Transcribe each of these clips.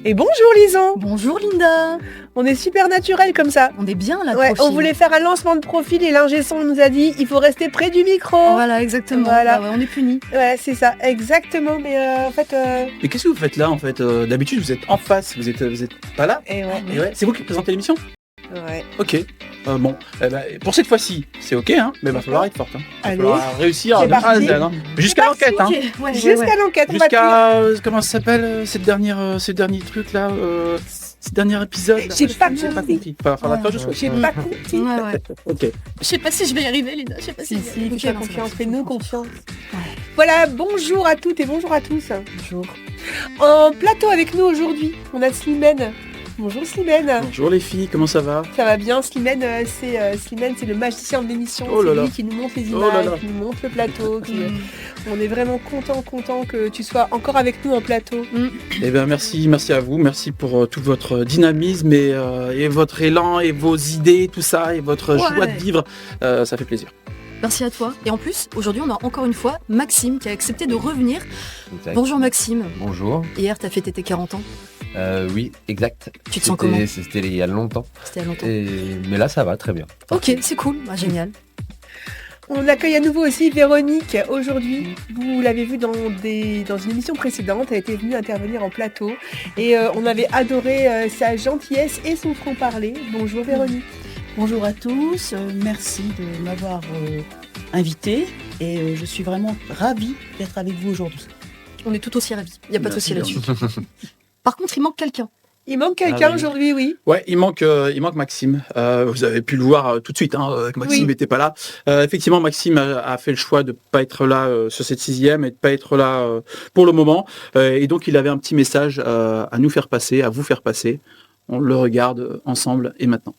Et bonjour Lison. Bonjour Linda. On est super naturel comme ça. On est bien là. Ouais, on voulait faire un lancement de profil et l'ingé son nous a dit il faut rester près du micro. Voilà, exactement. Voilà. Bah ouais, on est punis. Ouais, c'est ça, exactement. Mais en fait. Mais qu'est-ce que vous faites là en fait D'habitude vous êtes en face, vous êtes pas là. Et ouais. Et ouais. C'est vous qui présentez l'émission. Ouais. Ok. Bon, pour cette fois-ci, c'est ok, hein, mais il va falloir être forte. Hein. Il va Allez. falloir réussir C'est de A à parti. Z, hein. Jusqu'à l'enquête. Hein. Ok, ouais, Jusqu'à l'enquête, on va Jusqu'à comment ça s'appelle ces derniers trucs là, ces derniers épisodes. Là. J'ai pas J'ai pas compris. compris. Enfin, faudra pas que je sois. J'ai pas compris. Ouais. Ok. Je sais pas si je vais y arriver, Linda. Je sais pas si. Fais confiance, fais-nous confiance. Ouais. Voilà, bonjour à toutes et bonjour à tous. Bonjour. En plateau avec nous aujourd'hui, on a Slimane. Bonjour Slimane. Bonjour les filles, comment ça va? Ça va bien, Slimane, c'est le magicien de l'émission. Oh là C'est là. lui qui nous montre les Oh là images, là. qui nous montre le plateau. On est vraiment content que tu sois encore avec nous en plateau. Eh bien merci à vous, merci pour tout votre dynamisme et votre élan et vos idées, tout ça, et votre joie de vivre, ça fait plaisir. Merci à toi. Et en plus, aujourd'hui, on a encore une fois Maxime qui a accepté de revenir. Exact. Bonjour Maxime. Bonjour. Hier, t'as fêté tes 40 ans. Oui, exact. Tu te sens comment? C'était il y a longtemps. C'était il y a longtemps. Mais là, ça va très bien. Ok, c'est cool. Bah, génial. On accueille à nouveau aussi Véronique aujourd'hui. Vous l'avez vu dans une émission précédente, elle était venue intervenir en plateau et on avait adoré sa gentillesse et son franc-parler. Bonjour Véronique. Bonjour à tous, merci de m'avoir invité et je suis vraiment ravie d'être avec vous aujourd'hui. On est tout aussi ravis. Il n'y a pas de Merci, souci là-dessus. Par contre, il manque quelqu'un. Il manque quelqu'un oui. aujourd'hui, oui. Ouais, il manque Maxime. Vous avez pu le voir tout de suite, hein, que Maxime Oui. n'était pas là. Effectivement, Maxime a fait le choix de pas être là sur cette 6e et de pas être là pour le moment. Et donc, il avait un petit message à nous faire passer, à vous faire passer. On le regarde ensemble et maintenant.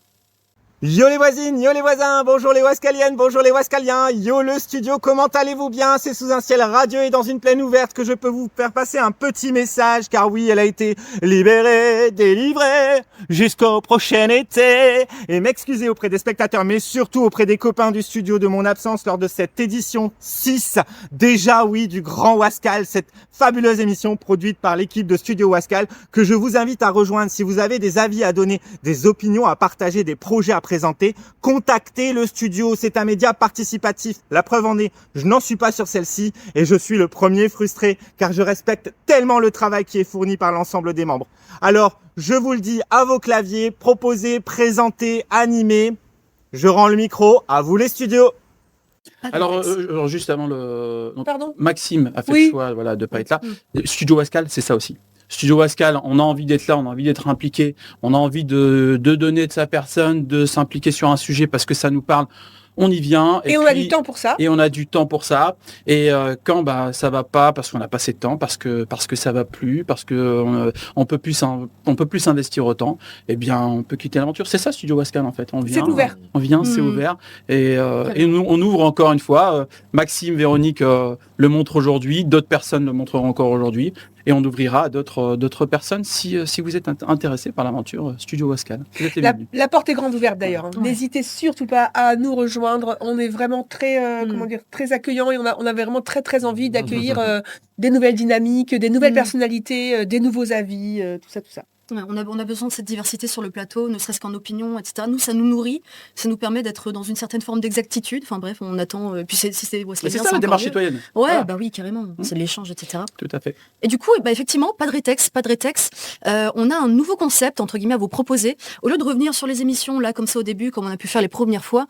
Yo les voisines, yo les voisins, bonjour les Wascaliennes, bonjour les Wascaliens, yo le studio, comment allez-vous bien? C'est sous un ciel radieux et dans une plaine ouverte que je peux vous faire passer un petit message, car oui, elle a été libérée, délivrée, jusqu'au prochain été. Et m'excuser auprès des spectateurs, mais surtout auprès des copains du studio de mon absence lors de cette édition 6, déjà oui, du Grand Wascal, cette fabuleuse émission produite par l'équipe de Studio Wascal, que je vous invite à rejoindre si vous avez des avis à donner, des opinions à partager, des projets à présenter, contactez le studio, c'est un média participatif. La preuve en est, je n'en suis pas sur celle-ci et je suis le premier frustré car je respecte tellement le travail qui est fourni par l'ensemble des membres. Alors, je vous le dis, à vos claviers, proposez, présentez, animez. Je rends le micro, à vous les studios. Alors, juste avant donc, Pardon. Maxime a fait Oui. le choix de ne pas être là. Studio Wascal, c'est ça aussi. Studio Wascal, on a envie d'être là, on a envie d'être impliqué, on a envie de donner de sa personne, de s'impliquer sur un sujet parce que ça nous parle. On y vient. Et on a du temps pour ça. Et on a du temps pour ça. Et quand ça va pas, parce qu'on n'a pas assez de temps, parce que ça va plus, parce que on peut plus s'investir autant, eh bien on peut quitter l'aventure. C'est ça Studio Wascal en fait. On vient, C'est ouvert. On vient, c'est ouvert. Et nous, on ouvre encore une fois. Maxime, Véronique le montrent aujourd'hui, d'autres personnes le montreront encore aujourd'hui. Et on ouvrira à d'autres personnes si vous êtes intéressé par l'aventure Studio Wascal. Vous êtes les bienvenus. La porte est grande ouverte d'ailleurs. Hein. Ouais. N'hésitez surtout pas à nous rejoindre. On est vraiment très, très accueillants et on a vraiment très envie d'accueillir des nouvelles dynamiques, des nouvelles personnalités, des nouveaux avis, tout ça. Ouais, on a besoin de cette diversité sur le plateau, ne serait-ce qu'en opinion, etc. Nous, ça nous nourrit, ça nous permet d'être dans une certaine forme d'exactitude. Enfin bref, on attend. Puis c'est Mais c'est ça la démarche citoyenne. Ouais, Voilà. bah oui, carrément. C'est de l'échange, etc. Tout à fait. Et du coup, effectivement, pas de rétex. On a un nouveau concept, entre guillemets, à vous proposer. Au lieu de revenir sur les émissions, là, comme ça au début, comme on a pu faire les premières fois,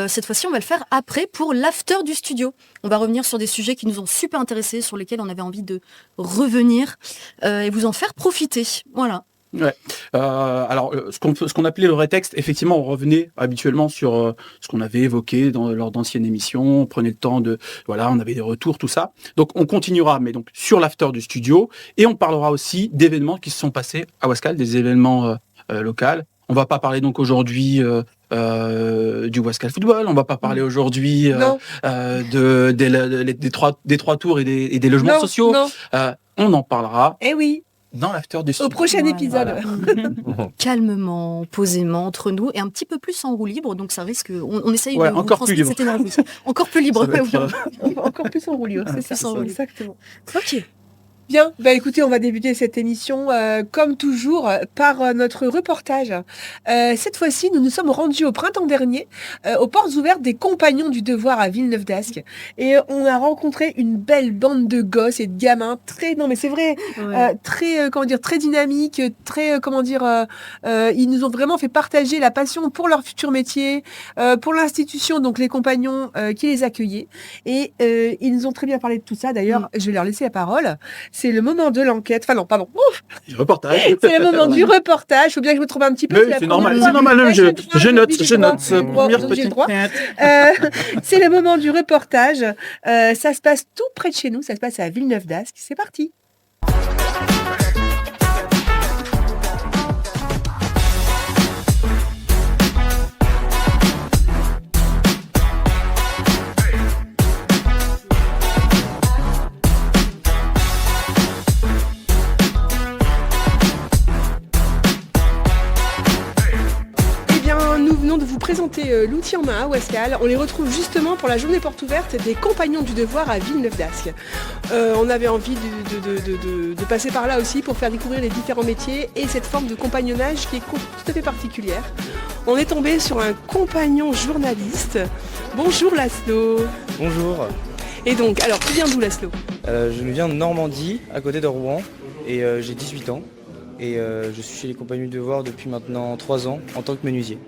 cette fois-ci, on va le faire après pour l'after du studio. On va revenir sur des sujets qui nous ont super intéressés, sur lesquels on avait envie de revenir et vous en faire profiter. Voilà. Ouais. Alors, ce qu'on appelait le rétexte, effectivement, on revenait habituellement sur ce qu'on avait évoqué lors d'anciennes émissions. On prenait le temps on avait des retours, tout ça. Donc, on continuera, mais donc sur l'after du studio, et on parlera aussi d'événements qui se sont passés à Wascal, des événements locaux. On va pas parler donc aujourd'hui du Wascal Football. On va pas parler aujourd'hui des trois tours et des logements sociaux. Non. On en parlera Eh oui, dans l'after du au studio. prochain Voilà. épisode. Calmement, posément, entre nous, et un petit peu plus en roue libre, donc ça risque... On essaye Ouais, de vous encore plus transmettre libre. cette énergie. Encore plus libre. Ça va être, ouais. Encore plus en roulure, c'est Plus ça. en roulure. Exactement. Ok. Bien, bah écoutez, on va débuter cette émission comme toujours par notre reportage. Cette fois-ci, nous nous sommes rendus au printemps dernier aux portes ouvertes des Compagnons du Devoir à Villeneuve d'Ascq et on a rencontré une belle bande de gosses et de gamins très, non mais c'est vrai, très très dynamiques, très ils nous ont vraiment fait partager la passion pour leur futur métier, pour l'institution donc les Compagnons qui les accueillaient et ils nous ont très bien parlé de tout ça. D'ailleurs, je vais leur laisser la parole. C'est le moment de l'enquête. Enfin non, pardon. Ouf, Reportage. c'est le moment du reportage. Il faut bien que je me trompe un petit peu. Oui, c'est normal. C'est normal. Je note. J'ai le droit. C'est le moment du reportage. Ça se passe tout près de chez nous. Ça se passe à Villeneuve d'Ascq. C'est parti. De vous présenter l'outil en main à Wascal. On les retrouve justement pour la journée porte ouverte des Compagnons du Devoir à Villeneuve d'Ascq. On avait envie de passer par là aussi pour faire découvrir les différents métiers et cette forme de compagnonnage qui est tout à fait particulière. On est tombé sur un compagnon journaliste. Bonjour Laszlo. Bonjour. Et donc, alors tu viens d'où Laszlo? Je viens de Normandie, à côté de Rouen, et j'ai 18 ans. Et je suis chez les Compagnons du Devoir depuis maintenant 3 ans en tant que menuisier.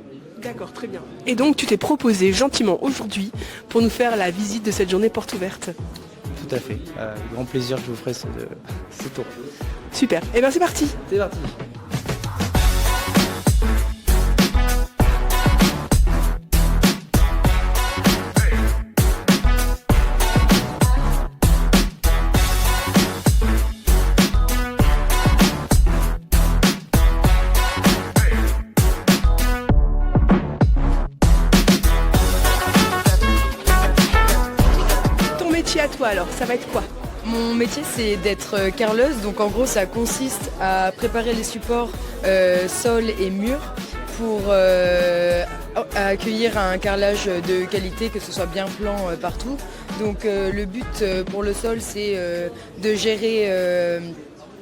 D'accord, très bien. Et donc tu t'es proposé gentiment aujourd'hui pour nous faire la visite de cette journée porte ouverte. Tout à fait. Avec grand plaisir que je vous ferai ce tour. Super. Et bien c'est parti. C'est parti. À toi alors, ça va être quoi? Mon métier c'est d'être carreleuse, donc en gros ça consiste à préparer les supports sol et mur pour accueillir un carrelage de qualité, que ce soit bien plan partout. Donc le but pour le sol c'est de gérer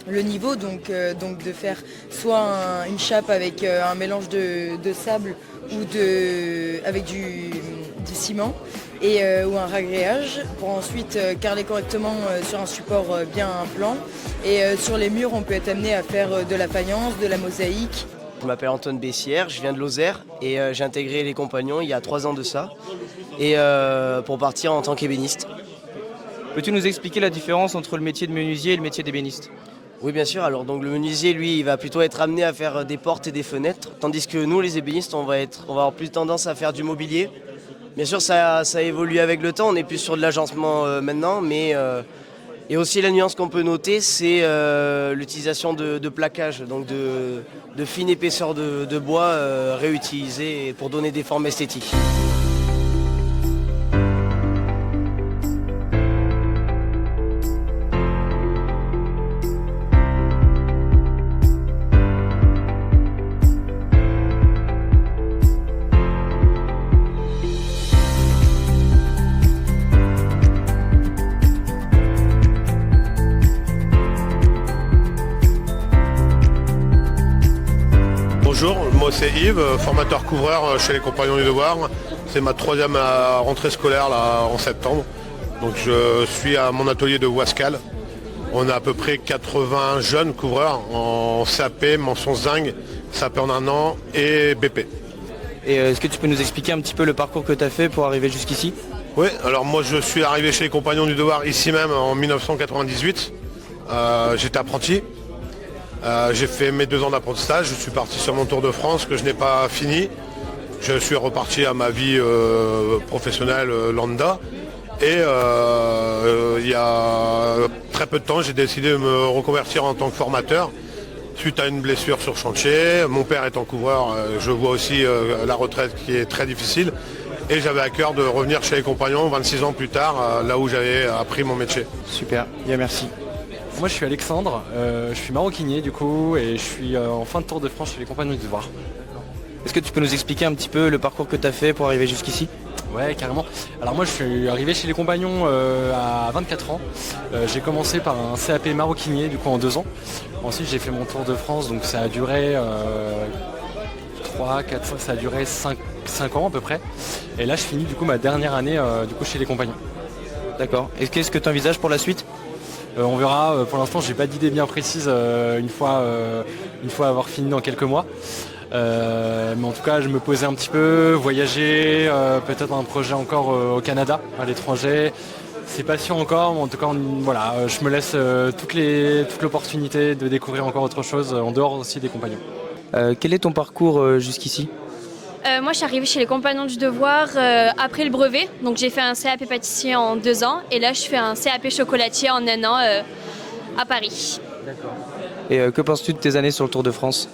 le niveau, donc de faire soit une chape avec un mélange de sable ou avec du ciment ou un ragréage pour ensuite carreler correctement sur un support bien plan. Et sur les murs, on peut être amené à faire de la faïence, de la mosaïque. Je m'appelle Antoine Bessières, je viens de Lozère et j'ai intégré les Compagnons il y a 3 ans de ça et pour partir en tant qu'ébéniste. Peux-tu nous expliquer la différence entre le métier de menuisier et le métier d'ébéniste? Oui, bien sûr. Alors donc le menuisier, lui, il va plutôt être amené à faire des portes et des fenêtres, tandis que nous, les ébénistes, on va avoir plus tendance à faire du mobilier. Bien sûr, ça évolue avec le temps. On est plus sur de l'agencement maintenant, mais et aussi la nuance qu'on peut noter, c'est l'utilisation de plaquage, donc de fine épaisseur de bois réutilisé pour donner des formes esthétiques. Bonjour, moi c'est Yves, formateur couvreur chez les Compagnons du Devoir. C'est ma 3e rentrée scolaire là, en septembre. Donc je suis à mon atelier de Wascal. On a à peu près 80 jeunes couvreurs en CAP, mention zinc, CAP en 1 an et BP. Et est-ce que tu peux nous expliquer un petit peu le parcours que tu as fait pour arriver jusqu'ici? Oui, alors moi je suis arrivé chez les Compagnons du Devoir ici même en 1998. J'étais apprenti. J'ai fait mes 2 ans d'apprentissage, je suis parti sur mon tour de France que je n'ai pas fini. Je suis reparti à ma vie professionnelle lambda. Et il y a très peu de temps, j'ai décidé de me reconvertir en tant que formateur suite à une blessure sur chantier. Mon père étant couvreur, je vois aussi la retraite qui est très difficile. Et j'avais à cœur de revenir chez les Compagnons 26 ans plus tard, là où j'avais appris mon métier. Super, bien merci. Moi je suis Alexandre, je suis maroquinier du coup et je suis en fin de Tour de France chez les Compagnons du Devoir. Est-ce que tu peux nous expliquer un petit peu le parcours que tu as fait pour arriver jusqu'ici? Ouais, carrément. Alors moi, je suis arrivé chez les compagnons à 24 ans. J'ai commencé par un CAP maroquinier, du coup, en 2 ans. Ensuite, j'ai fait mon tour de France, donc ça a duré 3, 4, 5, ça a duré 5 ans à peu près. Et là, je finis du coup ma dernière année du coup, chez les compagnons. D'accord. Et qu'est-ce que tu envisages pour la suite? On verra. Pour l'instant, j'ai pas d'idée bien précise une fois avoir fini dans quelques mois. Mais en tout cas, je me posais un petit peu, voyager, peut-être un projet encore au Canada, à l'étranger. C'est pas sûr encore, mais en tout cas, voilà, je me laisse toute l'opportunité de découvrir encore autre chose en dehors aussi des compagnons. Quel est ton parcours jusqu'ici? Moi, je suis arrivée chez les Compagnons du Devoir après le brevet. Donc, j'ai fait un CAP pâtissier en 2 ans. Et là, je fais un CAP chocolatier en 1 an à Paris. D'accord. Et que penses-tu de tes années sur le Tour de France?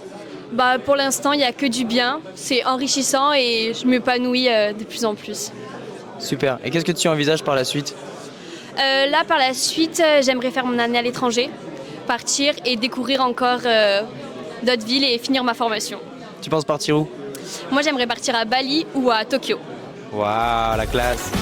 Pour l'instant, il n'y a que du bien. C'est enrichissant et je m'épanouis de plus en plus. Super. Et qu'est-ce que tu envisages par la suite? Là, par la suite, j'aimerais faire mon année à l'étranger, partir et découvrir encore d'autres villes et finir ma formation. Tu penses partir où? Moi, j'aimerais partir à Bali ou à Tokyo. Waouh, la classe!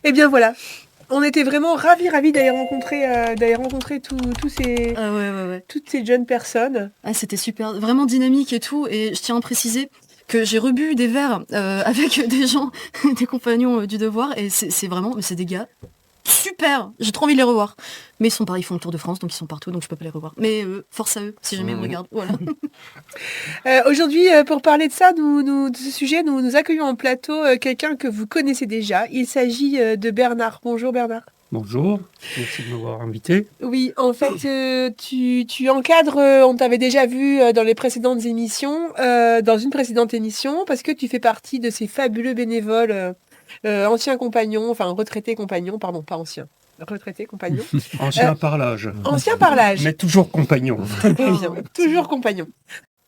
Et bien voilà, on était vraiment ravis d'aller rencontrer toutes ces jeunes personnes. Ah, c'était super, vraiment dynamique et tout. Et je tiens à préciser que j'ai rebu des verres avec des gens, des compagnons du devoir. Et c'est des gars super. J'ai trop envie de les revoir. Mais ils font le Tour de France, donc ils sont partout, donc je peux pas les revoir. Mais force à eux, si jamais ils me regardent. Voilà. Aujourd'hui, pour parler de ça, de ce sujet, nous accueillons en plateau quelqu'un que vous connaissez déjà. Il s'agit de Bernard. Bonjour Bernard. Bonjour, merci de m'avoir invité. Oui, en fait, tu encadres, on t'avait déjà vu dans les précédentes émissions, dans une précédente émission, parce que tu fais partie de ces fabuleux bénévoles, anciens compagnons, enfin retraités compagnons, pardon, pas anciens. Retraité compagnon. Ancien par l'âge. Ancien par l'âge. Mais toujours compagnon. Bien, toujours compagnon.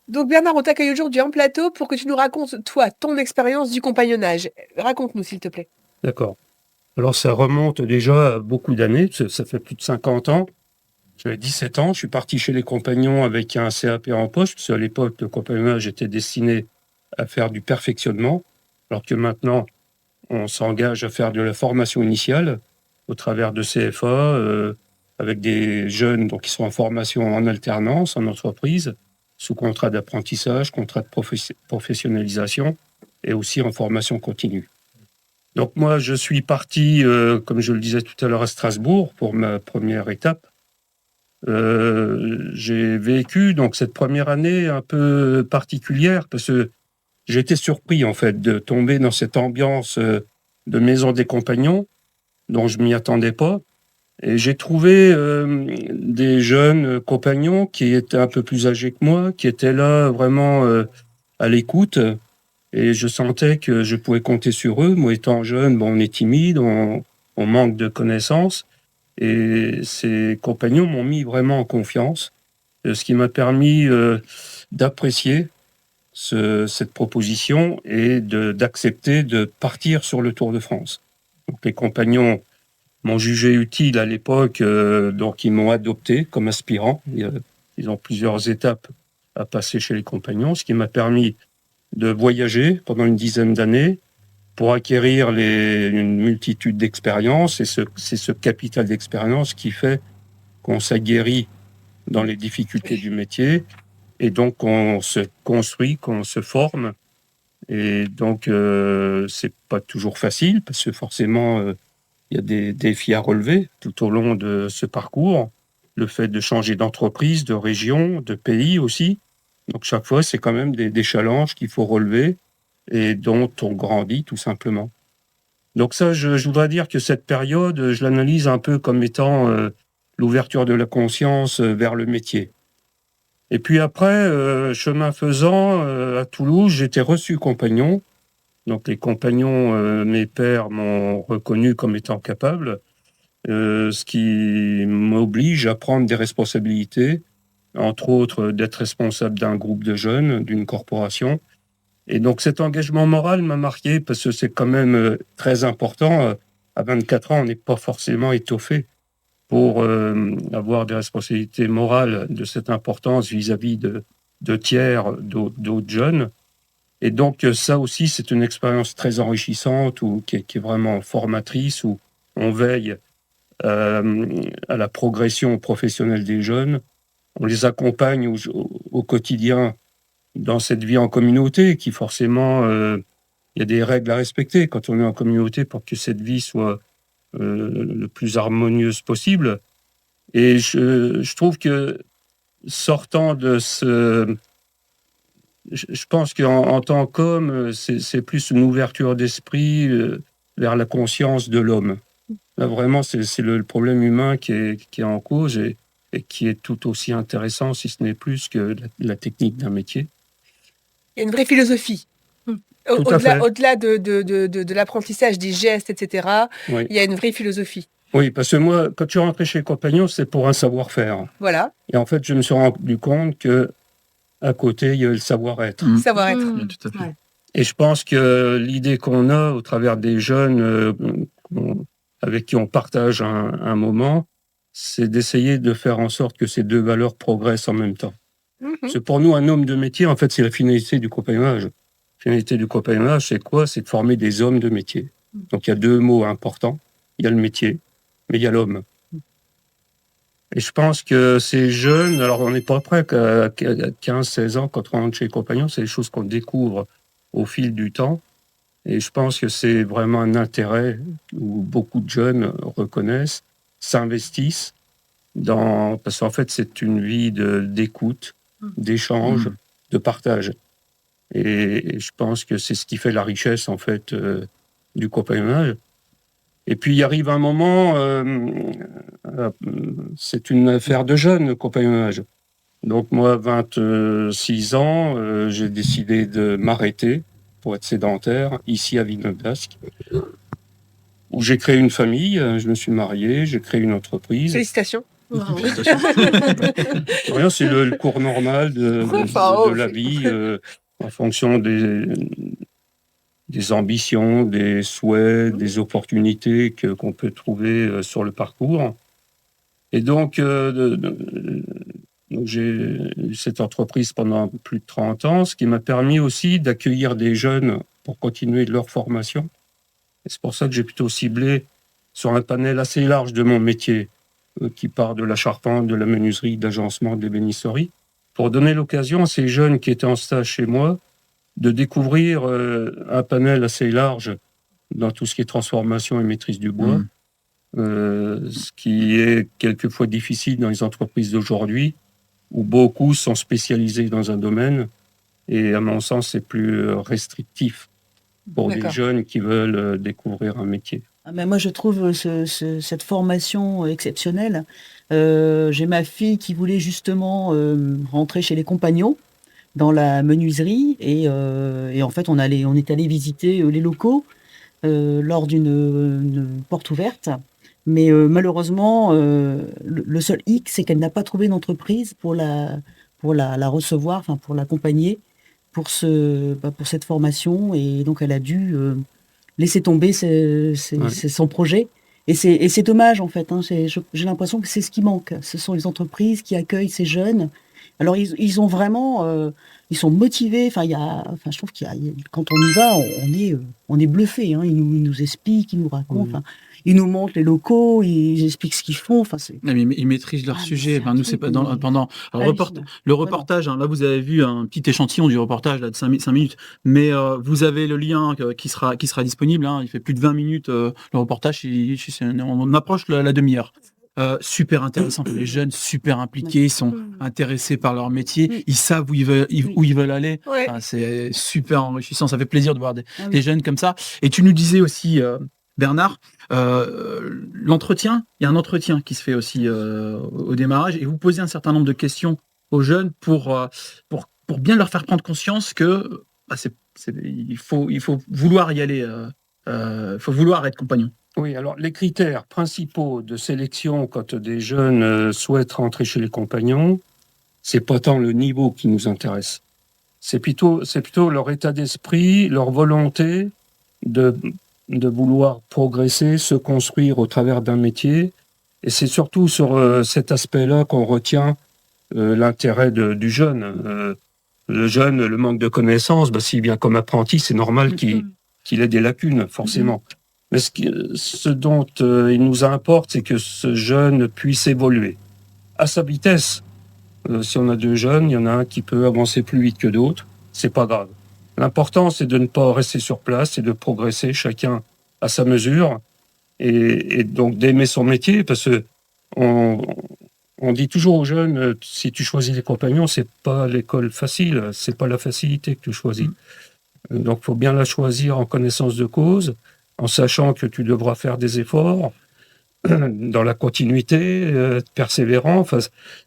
Donc Bernard, on t'accueille aujourd'hui en plateau pour que tu nous racontes, toi, ton expérience du compagnonnage. Raconte-nous, s'il te plaît. D'accord. Alors ça remonte déjà à beaucoup d'années, ça fait plus de 50 ans. J'avais 17 ans, je suis parti chez les compagnons avec un CAP en poche, parce qu'à l'époque, le compagnonnage était destiné à faire du perfectionnement, alors que maintenant, on s'engage à faire de la formation initiale au travers de CFA, avec des jeunes donc, qui sont en formation en alternance, en entreprise, sous contrat d'apprentissage, contrat de professionnalisation, et aussi en formation continue. Donc moi, je suis parti, comme je le disais tout à l'heure, à Strasbourg pour ma première étape. J'ai vécu donc cette première année un peu particulière parce que j'ai été surpris en fait de tomber dans cette ambiance de maison des compagnons dont je m'y attendais pas. Et j'ai trouvé des jeunes compagnons qui étaient un peu plus âgés que moi, qui étaient là vraiment à l'écoute. Et je sentais que je pouvais compter sur eux. Moi, étant jeune, on est timide, on manque de connaissances. Et ces compagnons m'ont mis vraiment en confiance, ce qui m'a permis d'apprécier cette proposition et d'accepter de partir sur le Tour de France. Donc, les compagnons m'ont jugé utile à l'époque, donc ils m'ont adopté comme aspirant. Ils ont plusieurs étapes à passer chez les compagnons, ce qui m'a permis de voyager pendant une dizaine d'années pour acquérir une multitude d'expériences. Et c'est ce capital d'expérience qui fait qu'on s'aguerrit dans les difficultés du métier et donc on se construit, qu'on se forme. Et donc, c'est pas toujours facile parce que forcément, il y a des défis à relever tout au long de ce parcours. Le fait de changer d'entreprise, de région, de pays aussi. Donc, chaque fois, c'est quand même des challenges qu'il faut relever et dont on grandit tout simplement. Donc ça, je voudrais dire que cette période, je l'analyse un peu comme étant l'ouverture de la conscience vers le métier. Et puis après, chemin faisant, à Toulouse, j'étais reçu compagnon. Donc les compagnons, mes pairs m'ont reconnu comme étant capable, ce qui m'oblige à prendre des responsabilités, entre autres d'être responsable d'un groupe de jeunes, d'une corporation. Et donc cet engagement moral m'a marqué parce que c'est quand même très important. À 24 ans, on n'est pas forcément étoffé pour avoir des responsabilités morales de cette importance vis-à-vis de tiers, d'autres jeunes. Et donc ça aussi, c'est une expérience très enrichissante qui est vraiment formatrice, où on veille à la progression professionnelle des jeunes. On les accompagne au quotidien dans cette vie en communauté, qui forcément, il y a des règles à respecter quand on est en communauté pour que cette vie soit le plus harmonieuse possible. Et je trouve que sortant de ce... Je pense qu'en tant qu'homme, c'est plus une ouverture d'esprit vers la conscience de l'homme. Là, vraiment, c'est le problème humain qui est en cause et qui est tout aussi intéressant, si ce n'est plus que la technique d'un métier. Il y a une vraie philosophie. Au-delà de l'apprentissage des gestes, etc., oui. Il y a une vraie philosophie. Oui, parce que moi, quand je suis rentré chez Compagnon, c'est pour un savoir-faire. Voilà. Et en fait, je me suis rendu compte que à côté, il y a le savoir-être. Savoir-être. Tout à fait. Ouais. Et je pense que l'idée qu'on a au travers des jeunes avec qui on partage un moment, c'est d'essayer de faire en sorte que ces deux valeurs progressent en même temps. C'est pour nous, un homme de métier, en fait, c'est la finalité du compagnonnage. La finalité du compagnonnage, c'est quoi? C'est de former des hommes de métier. Donc, il y a deux mots importants. Il y a le métier, mais il y a l'homme. Et je pense que ces jeunes, alors on n'est pas prêt qu'à 15-16 ans, quand on rentre chez les compagnons, c'est des choses qu'on découvre au fil du temps. Et je pense que c'est vraiment un intérêt où beaucoup de jeunes reconnaissent, s'investissent parce qu'en fait, c'est une vie d'écoute, d'échange, de partage. Et je pense que c'est ce qui fait la richesse, en fait, du compagnonnage. Et puis, il arrive un moment, c'est une affaire de jeunes, le compagnonnage. Donc, moi, 26 ans, j'ai décidé de m'arrêter pour être sédentaire, ici à Villeneuve-d'Ascq, où j'ai créé une famille, je me suis marié, j'ai créé une entreprise. Félicitations. Rien, c'est le cours normal de la vie, en fonction des ambitions, des souhaits, des opportunités qu'on peut trouver sur le parcours. Et donc, j'ai eu cette entreprise pendant plus de 30 ans, ce qui m'a permis aussi d'accueillir des jeunes pour continuer leur formation. Et c'est pour ça que j'ai plutôt ciblé sur un panel assez large de mon métier, qui part de la charpente, de la menuiserie, de l'agencement, de l'ébénisterie, pour donner l'occasion à ces jeunes qui étaient en stage chez moi de découvrir un panel assez large dans tout ce qui est transformation et maîtrise du bois, ce qui est quelquefois difficile dans les entreprises d'aujourd'hui, où beaucoup sont spécialisés dans un domaine, et à mon sens, c'est plus restrictif pour les jeunes qui veulent découvrir un métier. Mais moi, je trouve cette formation exceptionnelle. J'ai ma fille qui voulait justement rentrer chez les compagnons dans la menuiserie et en fait on est allé visiter les locaux lors d'une porte ouverte, mais malheureusement le seul hic, c'est qu'elle n'a pas trouvé d'entreprise pour la recevoir, enfin pour l'accompagner pour cette formation, et donc elle a dû laisser tomber son projet. Et c'est dommage, en fait. J'ai l'impression que c'est ce qui manque. Ce sont les entreprises qui accueillent ces jeunes. Alors, ils ont vraiment... ils sont motivés. Je trouve quand on y va, on est bluffé. Ils nous expliquent, ils nous racontent. Ils nous montrent les locaux, ils expliquent ce qu'ils font. Ils maîtrisent leur sujet. Nous, c'est pas pendant le reportage. Là, vous avez vu un petit échantillon du reportage là, de 5 minutes, mais vous avez le lien qui sera disponible. Il fait plus de 20 minutes. Le reportage, on approche la demi-heure. Super intéressant pour les jeunes, super impliqués, ils sont intéressés par leur métier, ils savent où ils veulent aller. Ouais. C'est super enrichissant, ça fait plaisir de voir des jeunes comme ça. Et tu nous disais aussi, Bernard, l'entretien, il y a un entretien qui se fait aussi au démarrage, et vous posez un certain nombre de questions aux jeunes pour bien leur faire prendre conscience que il faut vouloir y aller, il faut vouloir être compagnon. Oui, alors les critères principaux de sélection quand des jeunes souhaitent rentrer chez les compagnons, c'est pas tant le niveau qui nous intéresse. C'est plutôt leur état d'esprit, leur volonté de vouloir progresser, se construire au travers d'un métier. Et c'est surtout sur cet aspect-là qu'on retient l'intérêt du jeune. Le jeune, le manque de connaissances, s'il vient comme apprenti, c'est normal qu'il ait des lacunes, forcément. Mais ce dont il nous importe, c'est que ce jeune puisse évoluer à sa vitesse. Si on a deux jeunes, il y en a un qui peut avancer plus vite que d'autres, c'est pas grave. L'important, c'est de ne pas rester sur place et de progresser chacun à sa mesure et donc d'aimer son métier, parce que on dit toujours aux jeunes, si tu choisis les compagnons, c'est pas l'école facile, c'est pas la facilité que tu choisis. Donc, faut bien la choisir en connaissance de cause, en sachant que tu devras faire des efforts, dans la continuité, être persévérant. Enfin,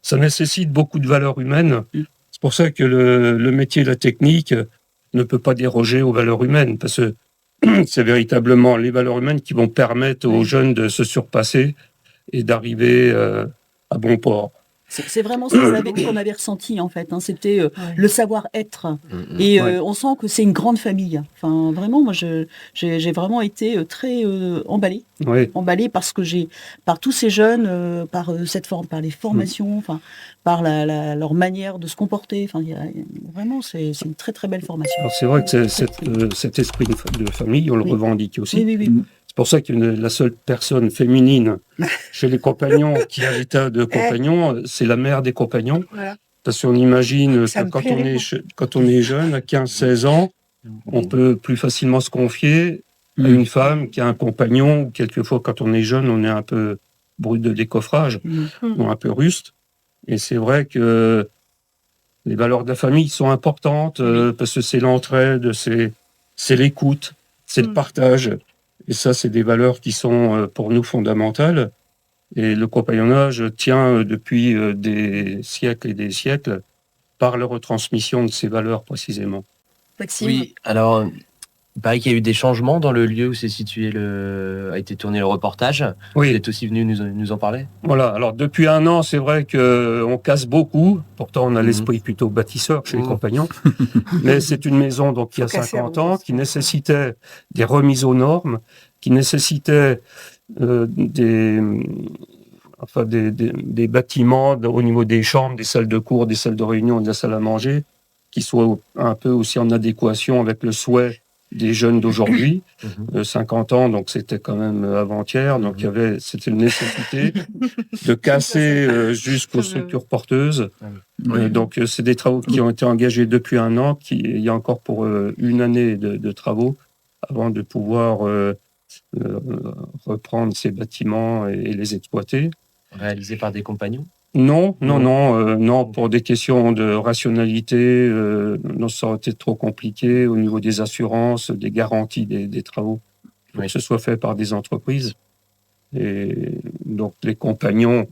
ça nécessite beaucoup de valeurs humaines. C'est pour ça que le métier de la technique ne peut pas déroger aux valeurs humaines, parce que c'est véritablement les valeurs humaines qui vont permettre aux jeunes de se surpasser et d'arriver à bon port. C'est vraiment ce qu'on avait ressenti en fait. C'était le savoir-être. Et on sent que c'est une grande famille. Enfin, vraiment, moi, j'ai vraiment été très emballée. Emballée parce que par tous ces jeunes, par cette forme, par les formations, enfin, par leur manière de se comporter. Enfin, vraiment, c'est une très très belle formation. Alors, c'est vrai que cet esprit de famille, on le revendique aussi. Oui. C'est pour ça que la seule personne féminine chez les compagnons qui a l'état de compagnon, c'est la mère des compagnons. Voilà. Parce qu'on imagine que quand on est jeune, à 15-16 ans, on peut plus facilement se confier à une femme qui a un compagnon. Quelquefois, quand on est jeune, on est un peu brut de décoffrage, ou un peu ruste. Et c'est vrai que les valeurs de la famille sont importantes, parce que c'est l'entraide, c'est l'écoute, c'est le partage. Et ça, c'est des valeurs qui sont pour nous fondamentales. Et le compagnonnage tient depuis des siècles et des siècles par la retransmission de ces valeurs précisément. Maxime. Oui, alors, il paraît qu'il y a eu des changements dans le lieu où s'est situé a été tourné le reportage. Oui. Vous êtes aussi venu nous en parler. Voilà, alors depuis 1 an, c'est vrai qu'on casse beaucoup. Pourtant, on a l'esprit plutôt bâtisseur chez les compagnons. Mais c'est une maison donc, qui a 50 ans, qui nécessitait des remises aux normes, qui nécessitait des bâtiments au niveau des chambres, des salles de cours, des salles de réunion, de la salle à manger, qui soient un peu aussi en adéquation avec le souhait des jeunes d'aujourd'hui, 50 ans, donc c'était quand même avant-hier, donc c'était une nécessité de casser jusqu'aux structures porteuses. Donc c'est des travaux qui ont été engagés depuis 1 an, il y a encore pour 1 année de travaux avant de pouvoir reprendre ces bâtiments et les exploiter. Réalisés par des compagnons ? Non, pour des questions de rationalité, non, ça aurait été trop compliqué au niveau des assurances, des garanties des travaux. Il faut que ce soit fait par des entreprises. Et donc, les compagnons,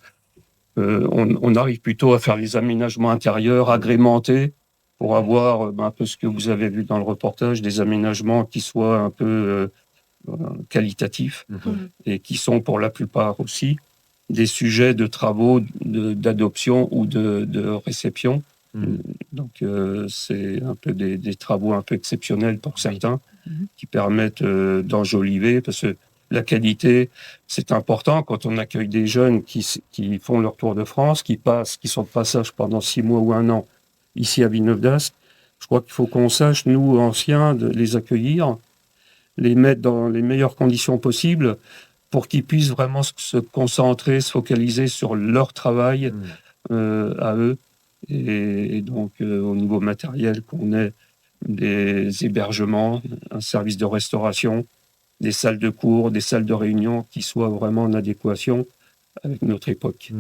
on arrive plutôt à faire les aménagements intérieurs agrémentés pour avoir un peu ce que vous avez vu dans le reportage, des aménagements qui soient un peu qualitatifs et qui sont pour la plupart aussi des sujets de travaux d'adoption ou de réception. Donc, c'est un peu des travaux un peu exceptionnels pour certains qui permettent d'enjoliver, parce que la qualité, c'est important quand on accueille des jeunes qui font leur tour de France, qui sont de passage pendant 6 mois ou 1 an ici à Villeneuve d'Ascq. Je crois qu'il faut qu'on sache, nous, anciens, de les accueillir, les mettre dans les meilleures conditions possibles, pour qu'ils puissent vraiment se concentrer, se focaliser sur leur travail à eux. Et donc, au niveau matériel, qu'on ait des hébergements, un service de restauration, des salles de cours, des salles de réunion qui soient vraiment en adéquation avec notre époque.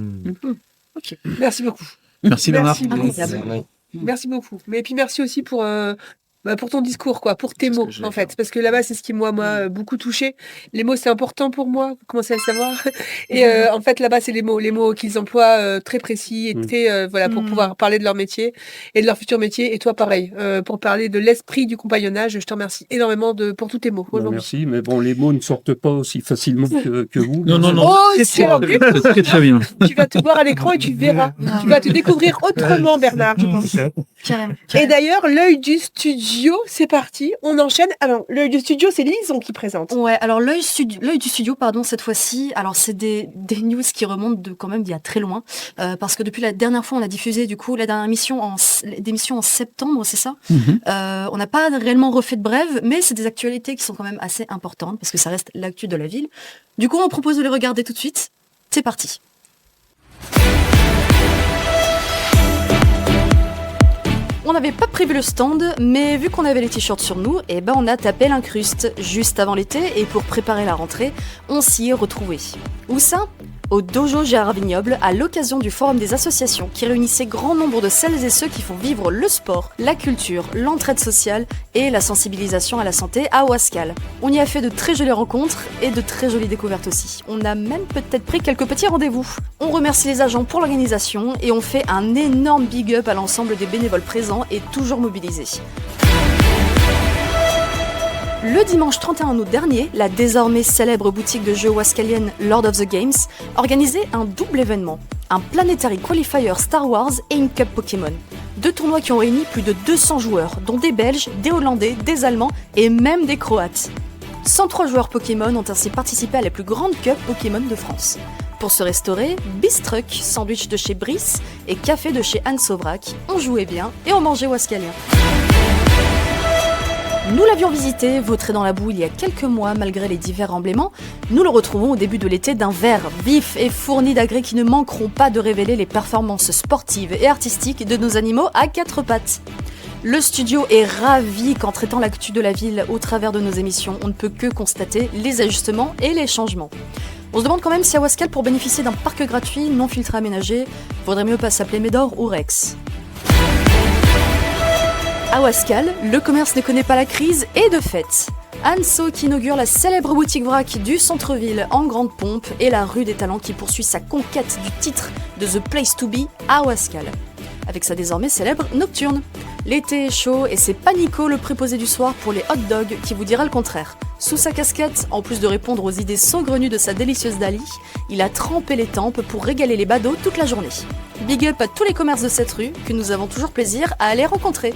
Okay. Merci beaucoup. Merci Bernard. Merci beaucoup. Mais puis merci aussi pour Pour ton discours, quoi, pour tes C'est ce mots, que je en vais fait. Parce que là-bas, c'est ce qui, moi, m'a beaucoup touché. Les mots, c'est important pour moi. Vous commencez à le savoir. Et en fait, là-bas, c'est les mots qu'ils emploient très précis et très, voilà, pour pouvoir parler de leur métier et de leur futur métier. Et toi, pareil, pour parler de l'esprit du compagnonnage, je te remercie énormément pour tous tes mots aujourd'hui. Merci, mais bon, les mots ne sortent pas aussi facilement que vous. Non. Oh, c'est Très, très bien. Tu vas te voir à l'écran et tu verras. Tu vas te découvrir autrement, Bernard, je pense. Carrément. Et d'ailleurs, l'œil du studio, c'est parti. On enchaîne. Alors, l'œil du studio, c'est Lison qui présente. Ouais, alors l'œil du studio, pardon, cette fois-ci, alors c'est des news qui remontent quand même d'il y a très loin, parce que depuis la dernière fois, on a diffusé du coup la dernière émission d'émission en septembre, c'est ça. On n'a pas réellement refait de brève, mais c'est des actualités qui sont quand même assez importantes, parce que ça reste l'actu de la ville. Du coup, on propose de les regarder tout de suite. C'est parti. On n'avait pas prévu le stand, mais vu qu'on avait les t-shirts sur nous, on a tapé l'incruste juste avant l'été et pour préparer la rentrée, on s'y est retrouvés. Où ça ? Au Dojo Gérard Vignoble, à l'occasion du forum des associations qui réunissait grand nombre de celles et ceux qui font vivre le sport, la culture, l'entraide sociale et la sensibilisation à la santé à Wascal. On y a fait de très jolies rencontres et de très jolies découvertes aussi. On a même peut-être pris quelques petits rendez-vous. On remercie les agents pour l'organisation et on fait un énorme big up à l'ensemble des bénévoles présents et toujours mobilisés. Le dimanche 31 août dernier, la désormais célèbre boutique de jeux wascalienne Lord of the Games organisait un double événement, un Planetary Qualifier Star Wars et une Cup Pokémon. 2 tournois qui ont réuni plus de 200 joueurs, dont des Belges, des Hollandais, des Allemands et même des Croates. 103 joueurs Pokémon ont ainsi participé à la plus grande Cup Pokémon de France. Pour se restaurer, Bistruck, sandwich de chez Brice et café de chez Anne Sauvrac, on jouait bien et on mangeait wascalien. Nous l'avions visité, vautré dans la boue il y a quelques mois malgré les divers embléments. Nous le retrouvons au début de l'été d'un vert vif et fourni d'agrès qui ne manqueront pas de révéler les performances sportives et artistiques de nos animaux à 4 pattes. Le studio est ravi qu'en traitant l'actu de la ville au travers de nos émissions, on ne peut que constater les ajustements et les changements. On se demande quand même si à Wascal, pour bénéficier d'un parc gratuit non filtré aménagé, vaudrait mieux pas s'appeler Médor ou Rex. À Wascal, le commerce ne connaît pas la crise et de fait. Anso qui inaugure la célèbre boutique vrac du centre-ville en grande pompe et la rue des Talents qui poursuit sa conquête du titre de The Place to Be à Wascal, avec sa désormais célèbre nocturne. L'été est chaud et c'est Panico le préposé du soir pour les hot dogs qui vous dira le contraire. Sous sa casquette, en plus de répondre aux idées saugrenues de sa délicieuse Dali, il a trempé les tempes pour régaler les badauds toute la journée. Big up à tous les commerces de cette rue que nous avons toujours plaisir à aller rencontrer.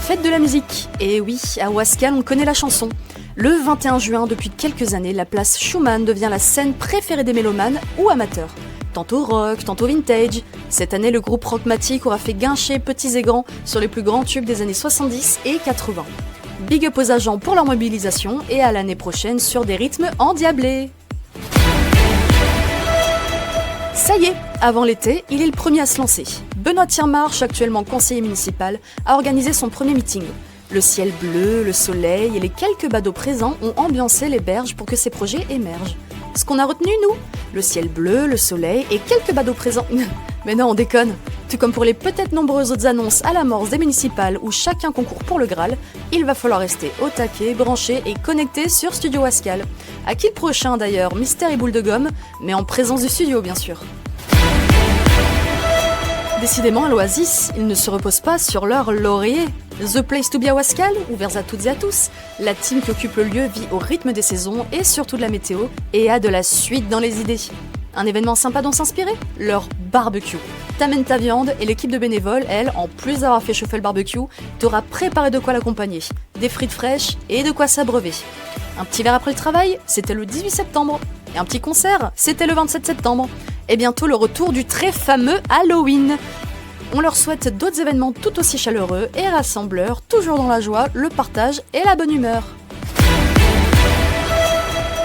Fête de la musique. Et oui, à Wascal, on connaît la chanson. Le 21 juin, depuis quelques années, la place Schumann devient la scène préférée des mélomanes ou amateurs. Tantôt rock, tantôt vintage. Cette année, le groupe Rockmatic aura fait guincher petits et grands sur les plus grands tubes des années 70 et 80. Big up aux agents pour leur mobilisation et à l'année prochaine sur des rythmes endiablés. Ça y est, avant l'été, il est le premier à se lancer. Benoît Thiermarche, actuellement conseiller municipal, a organisé son premier meeting. Le ciel bleu, le soleil et les quelques badauds présents ont ambiancé les berges pour que ces projets émergent. Ce qu'on a retenu, nous, le ciel bleu, le soleil et quelques badauds présents. Mais non, on déconne. Tout comme pour les peut-être nombreuses autres annonces à l'amorce des municipales où chacun concourt pour le Graal, il va falloir rester au taquet, branché et connecté sur Studio Wascal. À qui le prochain d'ailleurs, mystère et boule de gomme, mais en présence du studio bien sûr. Décidément, à l'Oasis, ils ne se reposent pas sur leur laurier. The Place to Be à Wascal, ouvert à toutes et à tous, la team qui occupe le lieu vit au rythme des saisons et surtout de la météo, et a de la suite dans les idées. Un événement sympa dont s'inspirer ? Leur barbecue. T'amènes ta viande et l'équipe de bénévoles, elle, en plus d'avoir fait chauffer le barbecue, t'aura préparé de quoi l'accompagner. Des frites fraîches et de quoi s'abreuver. Un petit verre après le travail, c'était le 18 septembre. Et un petit concert, c'était le 27 septembre. Et bientôt le retour du très fameux Halloween. On leur souhaite d'autres événements tout aussi chaleureux et rassembleurs, toujours dans la joie, le partage et la bonne humeur.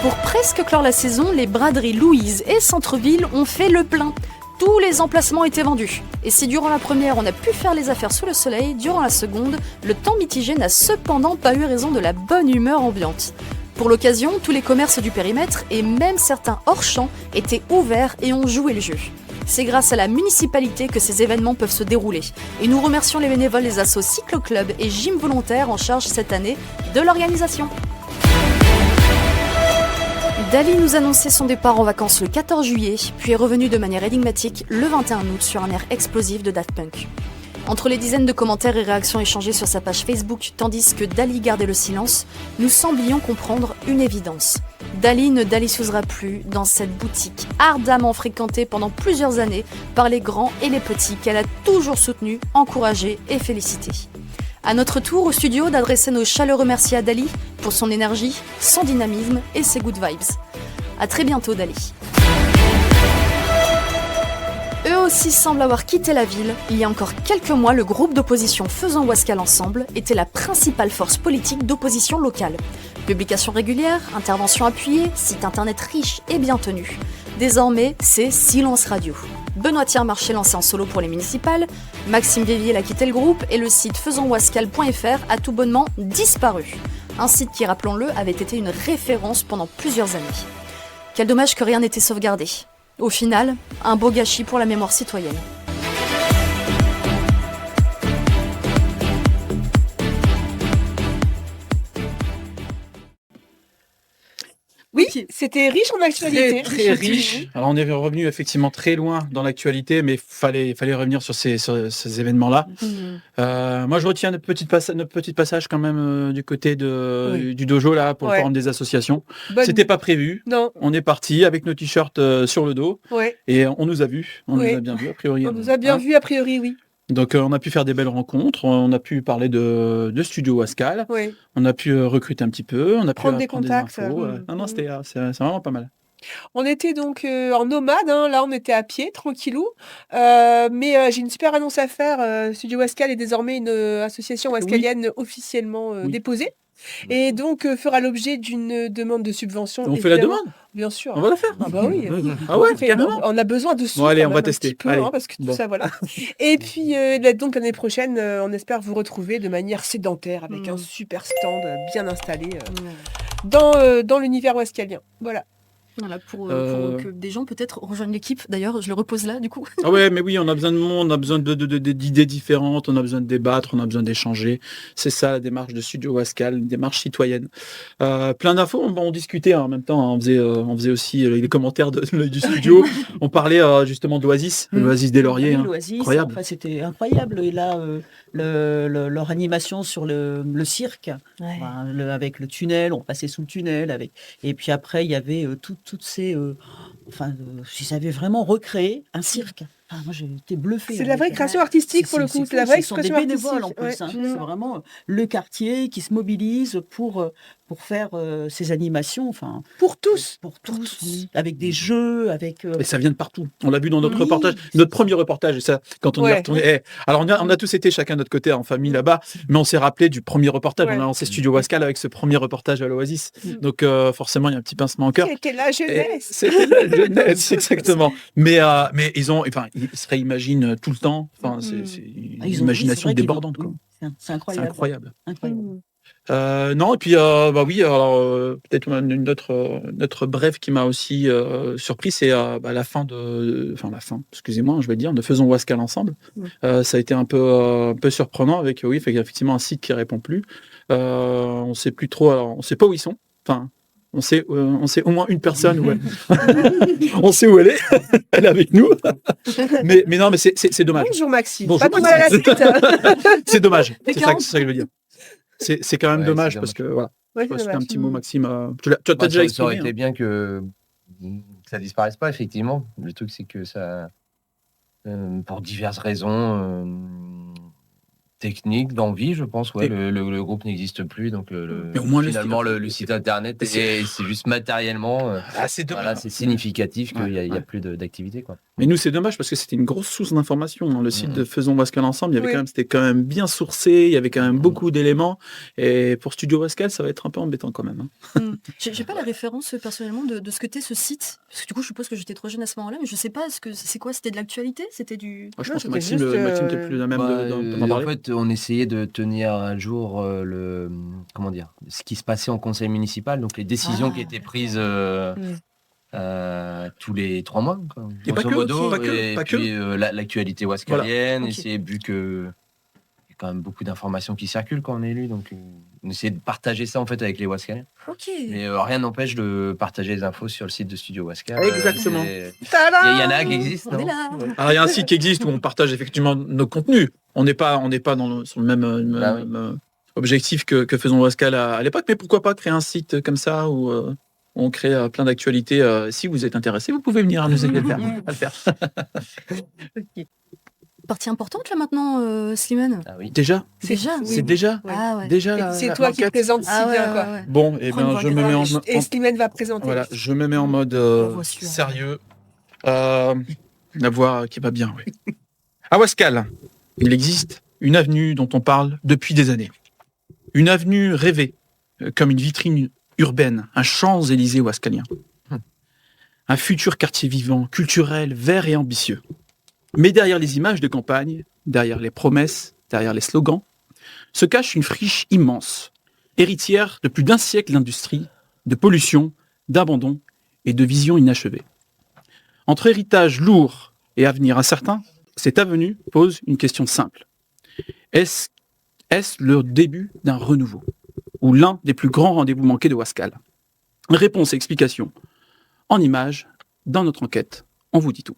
Pour presque clore la saison, les braderies Louise et Centre-Ville ont fait le plein. Tous les emplacements étaient vendus. Et si durant la première on a pu faire les affaires sous le soleil, durant la seconde, le temps mitigé n'a cependant pas eu raison de la bonne humeur ambiante. Pour l'occasion, tous les commerces du périmètre et même certains hors-champ étaient ouverts et ont joué le jeu. C'est grâce à la municipalité que ces événements peuvent se dérouler. Et nous remercions les bénévoles des assos Cyclo-Club et Gym Volontaire en charge cette année de l'organisation. Dali nous annonçait son départ en vacances le 14 juillet, puis est revenu de manière énigmatique le 21 août sur un air explosif de Daft Punk. Entre les dizaines de commentaires et réactions échangées sur sa page Facebook, tandis que Dali gardait le silence, nous semblions comprendre une évidence. Dali ne déliciosera plus dans cette boutique ardemment fréquentée pendant plusieurs années par les grands et les petits qu'elle a toujours soutenus, encouragés et félicités. À notre tour au studio d'adresser nos chaleureux merci à Dali pour son énergie, son dynamisme et ses good vibes. À très bientôt Dali. Eux aussi semblent avoir quitté la ville. Il y a encore quelques mois, le groupe d'opposition Faisons Wascal Ensemble était la principale force politique d'opposition locale. Publications régulières, interventions appuyées, site internet riche et bien tenu. Désormais, c'est silence radio. Benoît Thiermarché lancé en solo pour les municipales, Maxime Véviel a quitté le groupe et le site faisonswascal.fr a tout bonnement disparu. Un site qui, rappelons-le, avait été une référence pendant plusieurs années. Quel dommage que rien n'était sauvegardé. Au final, un beau gâchis pour la mémoire citoyenne. Oui, c'était riche en actualité. Très riche. Alors on est revenu effectivement très loin dans l'actualité, mais fallait revenir sur ces événements-là. Moi, je retiens notre petit passage quand même du côté du dojo là pour le forum des associations. C'était pas prévu. Non. On est parti avec nos t-shirts sur le dos et on nous a vus. On nous a bien vus a priori. On nous a bien vus a priori, oui. Donc on a pu faire des belles rencontres, on a pu parler de Studio Wascal, on a pu recruter un petit peu, on a prendre pu des contacts. Non, c'est vraiment pas mal. On était donc en nomade, là on était à pied, tranquillou, mais j'ai une super annonce à faire. Studio Wascal est désormais une association wascalienne officiellement déposée. Et donc fera l'objet d'une demande de subvention. On fait la demande ? Bien sûr. On va la faire. Ah bah oui. Ah ouais, carrément. On a besoin de sous. Bon, allez, on va un tester. petit peu, parce que tout ça, voilà. Et puis donc l'année prochaine, on espère vous retrouver de manière sédentaire avec un super stand bien installé dans l'univers wascalien. Voilà. Voilà, pour que des gens peut-être rejoignent l'équipe. D'ailleurs, je le repose là, du coup. Ah ouais, mais oui, on a besoin de monde, on a besoin d'idées différentes, on a besoin de débattre, on a besoin d'échanger. C'est ça la démarche de Studio Wascal, une démarche citoyenne. Plein d'infos, on discutait en même temps, on faisait aussi les commentaires du studio. On parlait justement d'Oasis, l'Oasis des Lauriers. L'Oasis, incroyable. Enfin, c'était incroyable. Et là, leur animation sur le cirque, avec le tunnel, on passait sous le tunnel. Et puis après, il y avait toutes ces... ils avaient vraiment recréé un cirque. Moi, j'ai été bluffée. C'est de la vraie création artistique pour le coup. C'est la vraie expression artistique. Ce sont des bénévoles en plus. C'est vraiment le quartier qui se mobilise pour faire ces animations. Pour tous. Pour tous. Oui. Avec des jeux, avec... Et ça vient de partout. On l'a vu dans notre reportage, notre premier reportage. Et ça, quand on y est retourné. Alors, on a tous été chacun de notre côté en famille là-bas, mais on s'est rappelé du premier reportage. On a lancé Studio Wascal avec ce premier reportage à l'Oasis. Donc, forcément, il y a un petit pincement au cœur. C'était la jeunesse. C'était la jeunesse, exactement. Mais ils se réimaginent tout le temps. C'est une imagination débordante. C'est incroyable. Non, et puis peut-être notre brève qui m'a aussi surpris, c'est la fin, excusez-moi, je vais dire, de Faisons Wascal Ensemble. Ça a été un peu surprenant avec effectivement un site qui répond plus. On sait plus trop, alors on sait pas où ils sont. On sait au moins une personne où on sait où elle est. Elle est avec nous. mais non, mais c'est dommage. Bonjour Maxime. Bonjour, pas à la suite. C'est dommage. C'est ça que je veux dire. C'est quand même dommage parce que voilà. Ouais, c'était un petit mot, Maxime. Tu as déjà expliqué. Ça aurait été bien que ça disparaisse pas, effectivement. Le truc, c'est que ça, pour diverses raisons techniques, d'envie, je pense, le groupe n'existe plus, donc mais au moins finalement le site internet, c'est juste matériellement, c'est c'est significatif qu'il n'y a plus d'activité, quoi. Mais nous, c'est dommage parce que c'était une grosse source d'informations. Le site de Faisons Wascal Ensemble, c'était quand même bien sourcé, il y avait quand même beaucoup d'éléments. Et pour Studio Wascal, ça va être un peu embêtant quand même. J'ai pas la référence personnellement de ce que t'es ce site. Parce que du coup, je suppose que j'étais trop jeune à ce moment-là, mais je sais pas, c'est quoi? C'était de l'actualité? C'était du... Je pense que Maxime était plus la même d'en parler. En fait, on essayait de tenir à jour ce qui se passait en conseil municipal, donc les décisions qui étaient prises tous les 3 mois, quoi, Et pas grosso que, modo. pas que, Et pas que. puis l'actualité waskalienne, Voilà. Ok. essayer, vu que il y a quand même beaucoup d'informations qui circulent quand on est élu, donc on essaie de partager ça en fait avec les waskaliens. Ok. Mais rien n'empêche de partager les infos sur le site de Studio Waskal. Exactement. Il y en a qui existent, On est non là. Alors, il y a un site qui existe où on partage effectivement nos contenus. On n'est pas sur le même, Bah oui. même, objectif que faisons Wascal à l'époque, mais pourquoi pas créer un site comme ça où on crée plein d'actualités. Si vous êtes intéressé, vous pouvez venir nous aider à le faire. Partie importante là maintenant, Slimane. Ah oui. Déjà Déjà. C'est déjà Ouais. Ah ouais. Déjà Et la- c'est la toi qui enquête. présente si Ah ouais, bien, quoi. ouais, ouais. Bon, et Prends une ben voix je me mets en, Et Slimane va présenter. voilà, je me mets en mode voit celui-là. sérieux. La voix qui va bien, oui. À Wascal, il existe une avenue dont on parle depuis des années. Une avenue rêvée, comme une vitrine urbaine, un Champs-Élysées wascalien. Un futur quartier vivant, culturel, vert et ambitieux. Mais derrière les images de campagne, derrière les promesses, derrière les slogans, se cache une friche immense, héritière de plus d'un siècle d'industrie, de pollution, d'abandon et de vision inachevée. Entre héritage lourd et avenir incertain, cette avenue pose une question simple. Est-ce le début d'un renouveau ou l'un des plus grands rendez-vous manqués de Wascal? Réponse et explication en images dans notre enquête. On vous dit tout.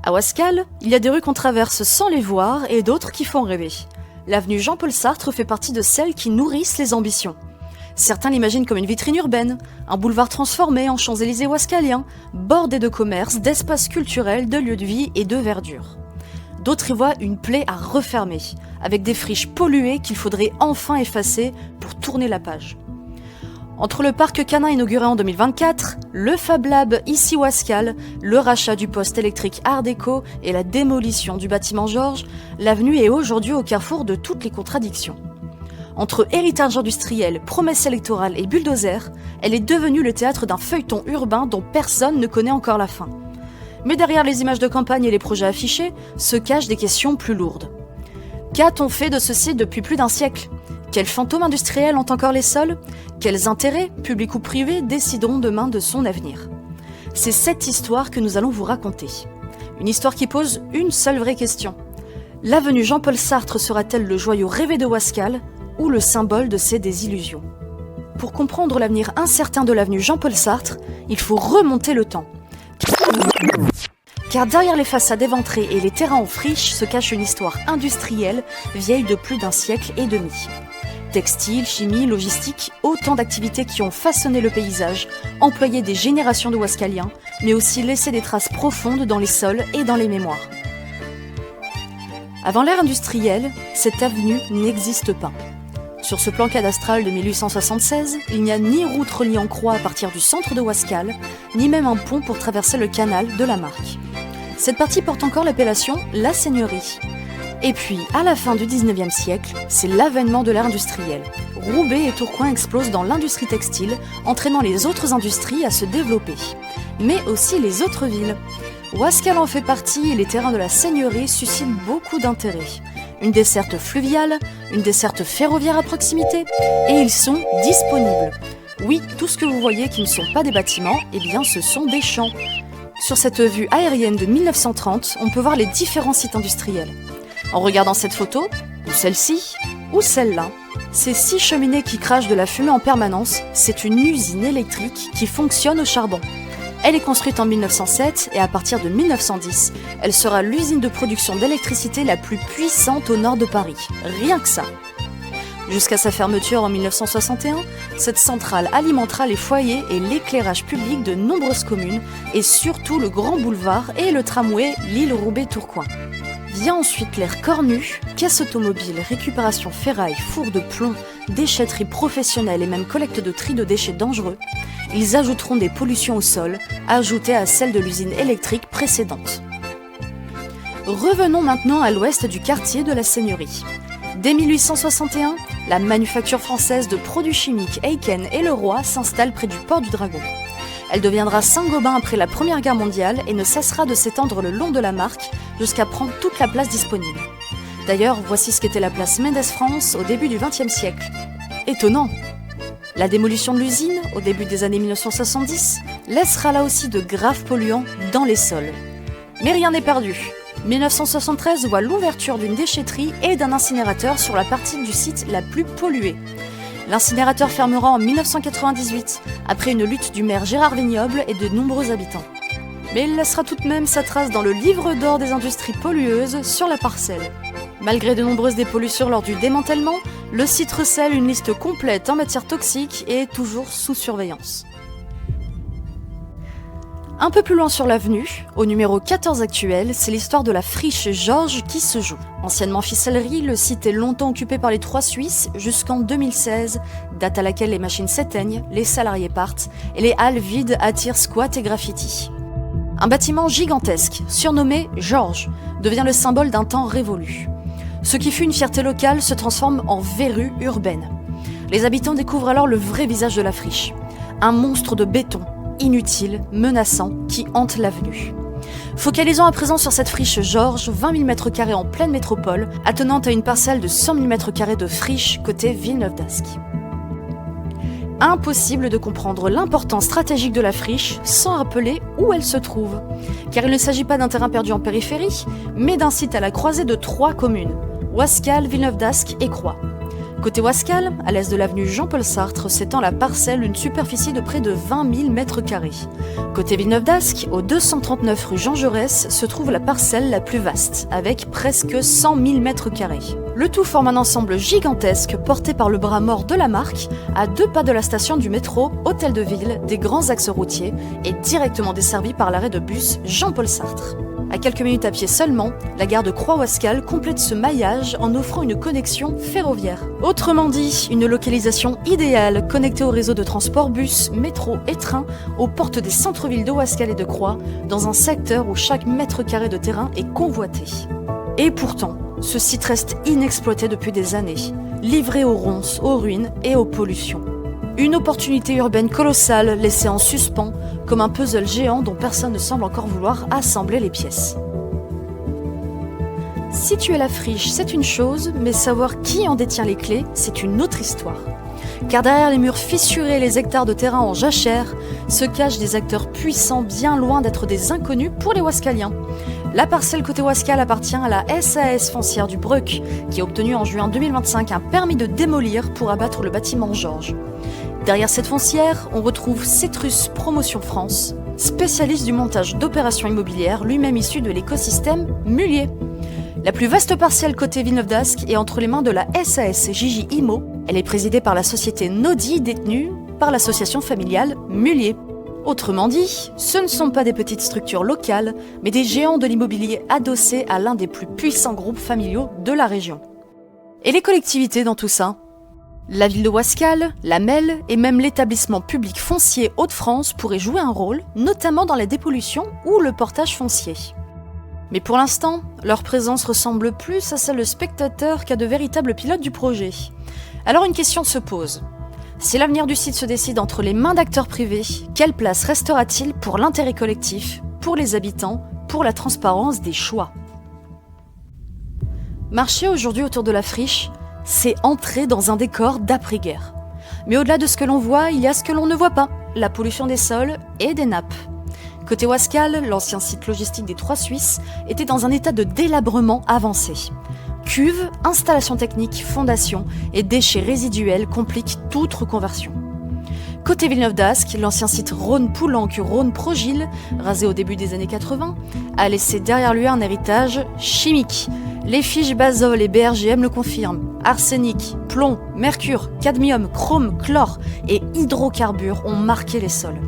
À Wascal, il y a des rues qu'on traverse sans les voir et d'autres qui font rêver. L'avenue Jean-Paul Sartre fait partie de celles qui nourrissent les ambitions. Certains l'imaginent comme une vitrine urbaine, un boulevard transformé en Champs-Élysées wascaliens, bordé de commerces, d'espaces culturels, de lieux de vie et de verdure. D'autres y voient une plaie à refermer, avec des friches polluées qu'il faudrait enfin effacer pour tourner la page. Entre le parc canin inauguré en 2024, le Fab Lab ici Wascal, le rachat du poste électrique Art Déco et la démolition du bâtiment Georges, l'avenue est aujourd'hui au carrefour de toutes les contradictions. Entre héritage industriel, promesses électorales et bulldozer, elle est devenue le théâtre d'un feuilleton urbain dont personne ne connaît encore la fin. Mais derrière les images de campagne et les projets affichés, se cachent des questions plus lourdes. Qu'a-t-on fait de ce site depuis plus d'un siècle ? Quels fantômes industriels ont encore les sols ? Quels intérêts, publics ou privés, décideront demain de son avenir ? C'est cette histoire que nous allons vous raconter. Une histoire qui pose une seule vraie question. L'avenue Jean-Paul Sartre sera-t-elle le joyau rêvé de Wascal ou le symbole de ses désillusions ? Pour comprendre l'avenir incertain de l'avenue Jean-Paul Sartre, il faut remonter le temps. Car derrière les façades éventrées et les terrains en friche se cache une histoire industrielle vieille de plus d'un siècle et demi. Textile, chimie, logistique, autant d'activités qui ont façonné le paysage, employé des générations de Wascaliens, mais aussi laissé des traces profondes dans les sols et dans les mémoires. Avant l'ère industrielle, cette avenue n'existe pas. Sur ce plan cadastral de 1876, il n'y a ni route reliée en croix à partir du centre de Wascal, ni même un pont pour traverser le canal de la Marque. Cette partie porte encore l'appellation La Seigneurie. Et puis, à la fin du 19e siècle, c'est l'avènement de l'ère industrielle. Roubaix et Tourcoing explosent dans l'industrie textile, entraînant les autres industries à se développer. Mais aussi les autres villes. Wascal en fait partie et les terrains de la Seigneurie suscitent beaucoup d'intérêt. Une desserte fluviale, une desserte ferroviaire à proximité, et ils sont disponibles. Oui, tout ce que vous voyez qui ne sont pas des bâtiments, eh bien ce sont des champs. Sur cette vue aérienne de 1930, on peut voir les différents sites industriels. En regardant cette photo, ou celle-ci, ou celle-là, ces 6 cheminées qui crachent de la fumée en permanence, c'est une usine électrique qui fonctionne au charbon. Elle est construite en 1907 et à partir de 1910, elle sera l'usine de production d'électricité la plus puissante au nord de Paris. Rien que ça. Jusqu'à sa fermeture en 1961, cette centrale alimentera les foyers et l'éclairage public de nombreuses communes et surtout le grand boulevard et le tramway Lille-Roubaix-Tourcoing. Vient ensuite l'ère cornue, caisse automobile, récupération ferraille, four de plomb, déchetterie professionnelle et même collecte de tri de déchets dangereux. Ils ajouteront des pollutions au sol, ajoutées à celles de l'usine électrique précédente. Revenons maintenant à l'ouest du quartier de la Seigneurie. Dès 1861, la manufacture française de produits chimiques Aiken et Leroy s'installe près du port du Dragon. Elle deviendra Saint-Gobain après la Première Guerre mondiale et ne cessera de s'étendre le long de la Marque jusqu'à prendre toute la place disponible. D'ailleurs, voici ce qu'était la place Mendès-France au début du XXe siècle. Étonnant! La démolition de l'usine, au début des années 1970, laissera là aussi de graves polluants dans les sols. Mais rien n'est perdu. 1973 voit l'ouverture d'une déchetterie et d'un incinérateur sur la partie du site la plus polluée. L'incinérateur fermera en 1998, après une lutte du maire Gérard Vignoble et de nombreux habitants. Mais il laissera tout de même sa trace dans le livre d'or des industries pollueuses sur la parcelle. Malgré de nombreuses dépollutions lors du démantèlement, le site recèle une liste complète en matière toxique et est toujours sous surveillance. Un peu plus loin sur l'avenue, au numéro 14 actuel, c'est l'histoire de la friche Georges qui se joue. Anciennement ficellerie, le site est longtemps occupé par les 3 Suisses jusqu'en 2016, date à laquelle les machines s'éteignent, les salariés partent et les halles vides attirent squats et graffiti. Un bâtiment gigantesque, surnommé Georges, devient le symbole d'un temps révolu. Ce qui fut une fierté locale se transforme en verrue urbaine. Les habitants découvrent alors le vrai visage de la friche. Un monstre de béton, inutile, menaçant, qui hante l'avenue. Focalisons à présent sur cette friche Georges, 20 000 m² en pleine métropole, attenante à une parcelle de 100 000 m² de friche côté Villeneuve-d'Ascq. Impossible de comprendre l'importance stratégique de la friche sans rappeler où elle se trouve. Car il ne s'agit pas d'un terrain perdu en périphérie, mais d'un site à la croisée de 3 communes, Ouascal, Villeneuve-d'Ascq et Croix. Côté Ouascal, à l'est de l'avenue Jean-Paul Sartre, s'étend la parcelle d'une superficie de près de 20 000 m². Côté Villeneuve-d'Ascq, au 239 rue Jean Jaurès, se trouve la parcelle la plus vaste, avec presque 100 000 m². Le tout forme un ensemble gigantesque porté par le bras mort de la Marque, à 2 pas de la station du métro, hôtel de ville, des grands axes routiers, et directement desservi par l'arrêt de bus Jean-Paul Sartre. À quelques minutes à pied seulement, la gare de Croix-Ouascal complète ce maillage en offrant une connexion ferroviaire. Autrement dit, une localisation idéale connectée au réseau de transport bus, métro et train aux portes des centres-villes de Ouascal et de Croix, dans un secteur où chaque mètre carré de terrain est convoité. Et pourtant, ce site reste inexploité depuis des années, livré aux ronces, aux ruines et aux pollutions. Une opportunité urbaine colossale laissée en suspens, comme un puzzle géant dont personne ne semble encore vouloir assembler les pièces. Situer la friche, c'est une chose, mais savoir qui en détient les clés, c'est une autre histoire. Car derrière les murs fissurés et les hectares de terrain en jachère, se cachent des acteurs puissants bien loin d'être des inconnus pour les Ouascaliens. La parcelle côté Ouascal appartient à la SAS foncière du Breuck, qui a obtenu en juin 2025 un permis de démolir pour abattre le bâtiment Georges. Derrière cette foncière, on retrouve Cetrus Promotion France, spécialiste du montage d'opérations immobilières, lui-même issu de l'écosystème Mullier. La plus vaste parcelle côté Villeneuve-d'Ascq est entre les mains de la SAS Gigi Imo. Elle est présidée par la société Nodi, détenue par l'association familiale Mullier. Autrement dit, ce ne sont pas des petites structures locales, mais des géants de l'immobilier adossés à l'un des plus puissants groupes familiaux de la région. Et les collectivités dans tout ça ? La ville de Ouascal, la MEL et même l'établissement public foncier Hauts-de-France pourraient jouer un rôle, notamment dans la dépollution ou le portage foncier. Mais pour l'instant, leur présence ressemble plus à celle de spectateurs qu'à de véritables pilotes du projet. Alors une question se pose. Si l'avenir du site se décide entre les mains d'acteurs privés, quelle place restera-t-il pour l'intérêt collectif, pour les habitants, pour la transparence des choix ? Marcher aujourd'hui autour de la friche, c'est entrer dans un décor d'après-guerre. Mais au-delà de ce que l'on voit, il y a ce que l'on ne voit pas, la pollution des sols et des nappes. Côté Ouascal, l'ancien site logistique des 3 Suisses était dans un état de délabrement avancé. Cuves, installations techniques, fondations et déchets résiduels compliquent toute reconversion. Côté Villeneuve-d'Ascq, l'ancien site Rhône-Poulenc-Rhône-Progil, rasé au début des années 80, a laissé derrière lui un héritage chimique. Les fiches Basol et BRGM le confirment. Arsenic, plomb, mercure, cadmium, chrome, chlore et hydrocarbures ont marqué les sols.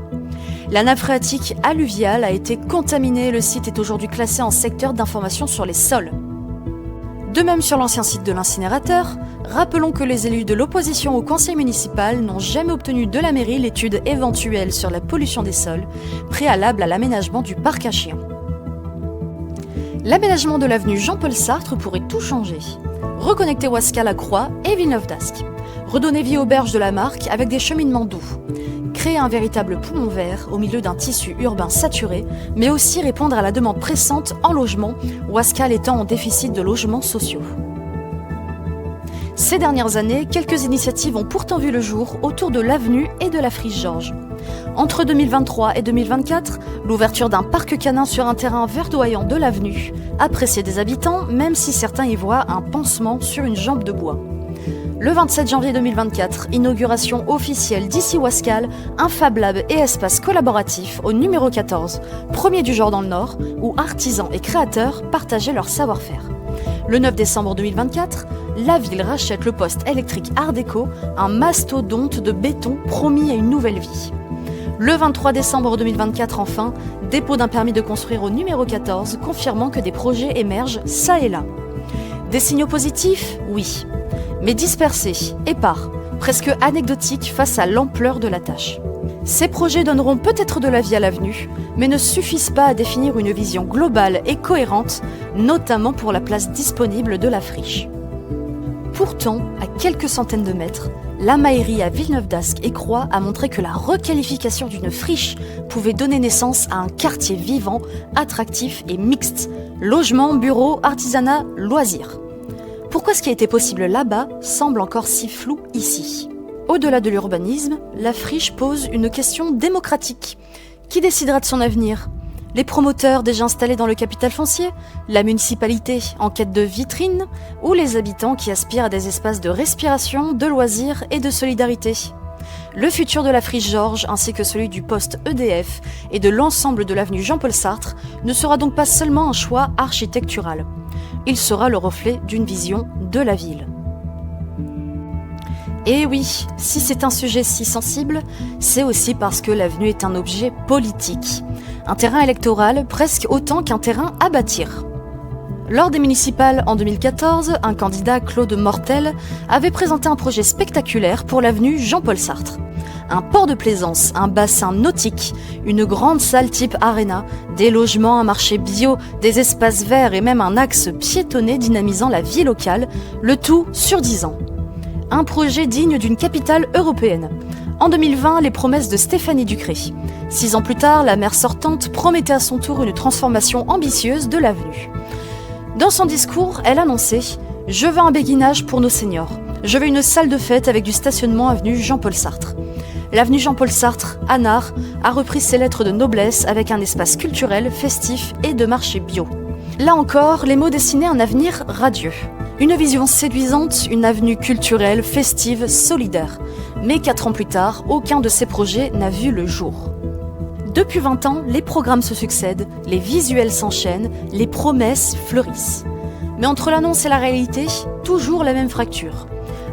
La nappe phréatique alluviale a été contaminée et le site est aujourd'hui classé en secteur d'information sur les sols. De même sur l'ancien site de l'incinérateur, rappelons que les élus de l'opposition au conseil municipal n'ont jamais obtenu de la mairie l'étude éventuelle sur la pollution des sols, préalable à l'aménagement du parc à chiens. L'aménagement de l'avenue Jean-Paul Sartre pourrait tout changer. Reconnecter Ouascal à Croix et Villeneuve-d'Ascq. Redonner vie aux berges de la Marque avec des cheminements doux. Créer créer un véritable poumon vert au milieu d'un tissu urbain saturé, mais aussi répondre à la demande pressante en logement, Ouascal étant en déficit de logements sociaux. Ces dernières années, quelques initiatives ont pourtant vu le jour autour de l'avenue et de la friche Georges. Entre 2023 et 2024, l'ouverture d'un parc canin sur un terrain verdoyant de l'avenue, apprécié des habitants, même si certains y voient un pansement sur une jambe de bois. Le 27 janvier 2024, inauguration officielle d'ici Ouascal, un Fab Lab et espace collaboratif au numéro 14, premier du genre dans le Nord, où artisans et créateurs partageaient leur savoir-faire. Le 9 décembre 2024, la ville rachète le poste électrique Art Déco, un mastodonte de béton promis à une nouvelle vie. Le 23 décembre 2024, enfin, dépôt d'un permis de construire au numéro 14, confirmant que des projets émergent ça et là. Des signaux positifs, oui, mais dispersés, épars, presque anecdotiques face à l'ampleur de la tâche. Ces projets donneront peut-être de la vie à l'avenue, mais ne suffisent pas à définir une vision globale et cohérente, notamment pour la place disponible de la friche. Pourtant, à quelques centaines de mètres, la mairie à Villeneuve-d'Ascq et Croix a montré que la requalification d'une friche pouvait donner naissance à un quartier vivant, attractif et mixte. Logement, bureaux, artisanat, loisirs. Pourquoi ce qui a été possible là-bas semble encore si flou ici ? Au-delà de l'urbanisme, la friche pose une question démocratique. Qui décidera de son avenir ? Les promoteurs déjà installés dans le capital foncier ? La municipalité en quête de vitrine ? Ou les habitants qui aspirent à des espaces de respiration, de loisirs et de solidarité ? Le futur de la friche Georges, ainsi que celui du poste EDF et de l'ensemble de l'avenue Jean-Paul Sartre, ne sera donc pas seulement un choix architectural. Il sera le reflet d'une vision de la ville. Et oui, si c'est un sujet si sensible, c'est aussi parce que l'avenue est un objet politique. Un terrain électoral presque autant qu'un terrain à bâtir. Lors des municipales en 2014, un candidat, Claude Mortel, avait présenté un projet spectaculaire pour l'avenue Jean-Paul Sartre. Un port de plaisance, un bassin nautique, une grande salle type arena, des logements, un marché bio, des espaces verts et même un axe piétonné dynamisant la vie locale, le tout sur 10 ans. Un projet digne d'une capitale européenne. En 2020, les promesses de Stéphanie Ducré. 6 ans plus tard, la maire sortante promettait à son tour une transformation ambitieuse de l'avenue. Dans son discours, elle annonçait « Je veux un béguinage pour nos seniors. Je veux une salle de fête avec du stationnement avenue Jean-Paul Sartre ». L'avenue Jean-Paul Sartre, à Nard, a repris ses lettres de noblesse avec un espace culturel, festif et de marché bio. Là encore, les mots dessinaient un avenir radieux. Une vision séduisante, une avenue culturelle, festive, solidaire. Mais 4 ans plus tard, aucun de ces projets n'a vu le jour. Depuis 20 ans, les programmes se succèdent, les visuels s'enchaînent, les promesses fleurissent. Mais entre l'annonce et la réalité, toujours la même fracture.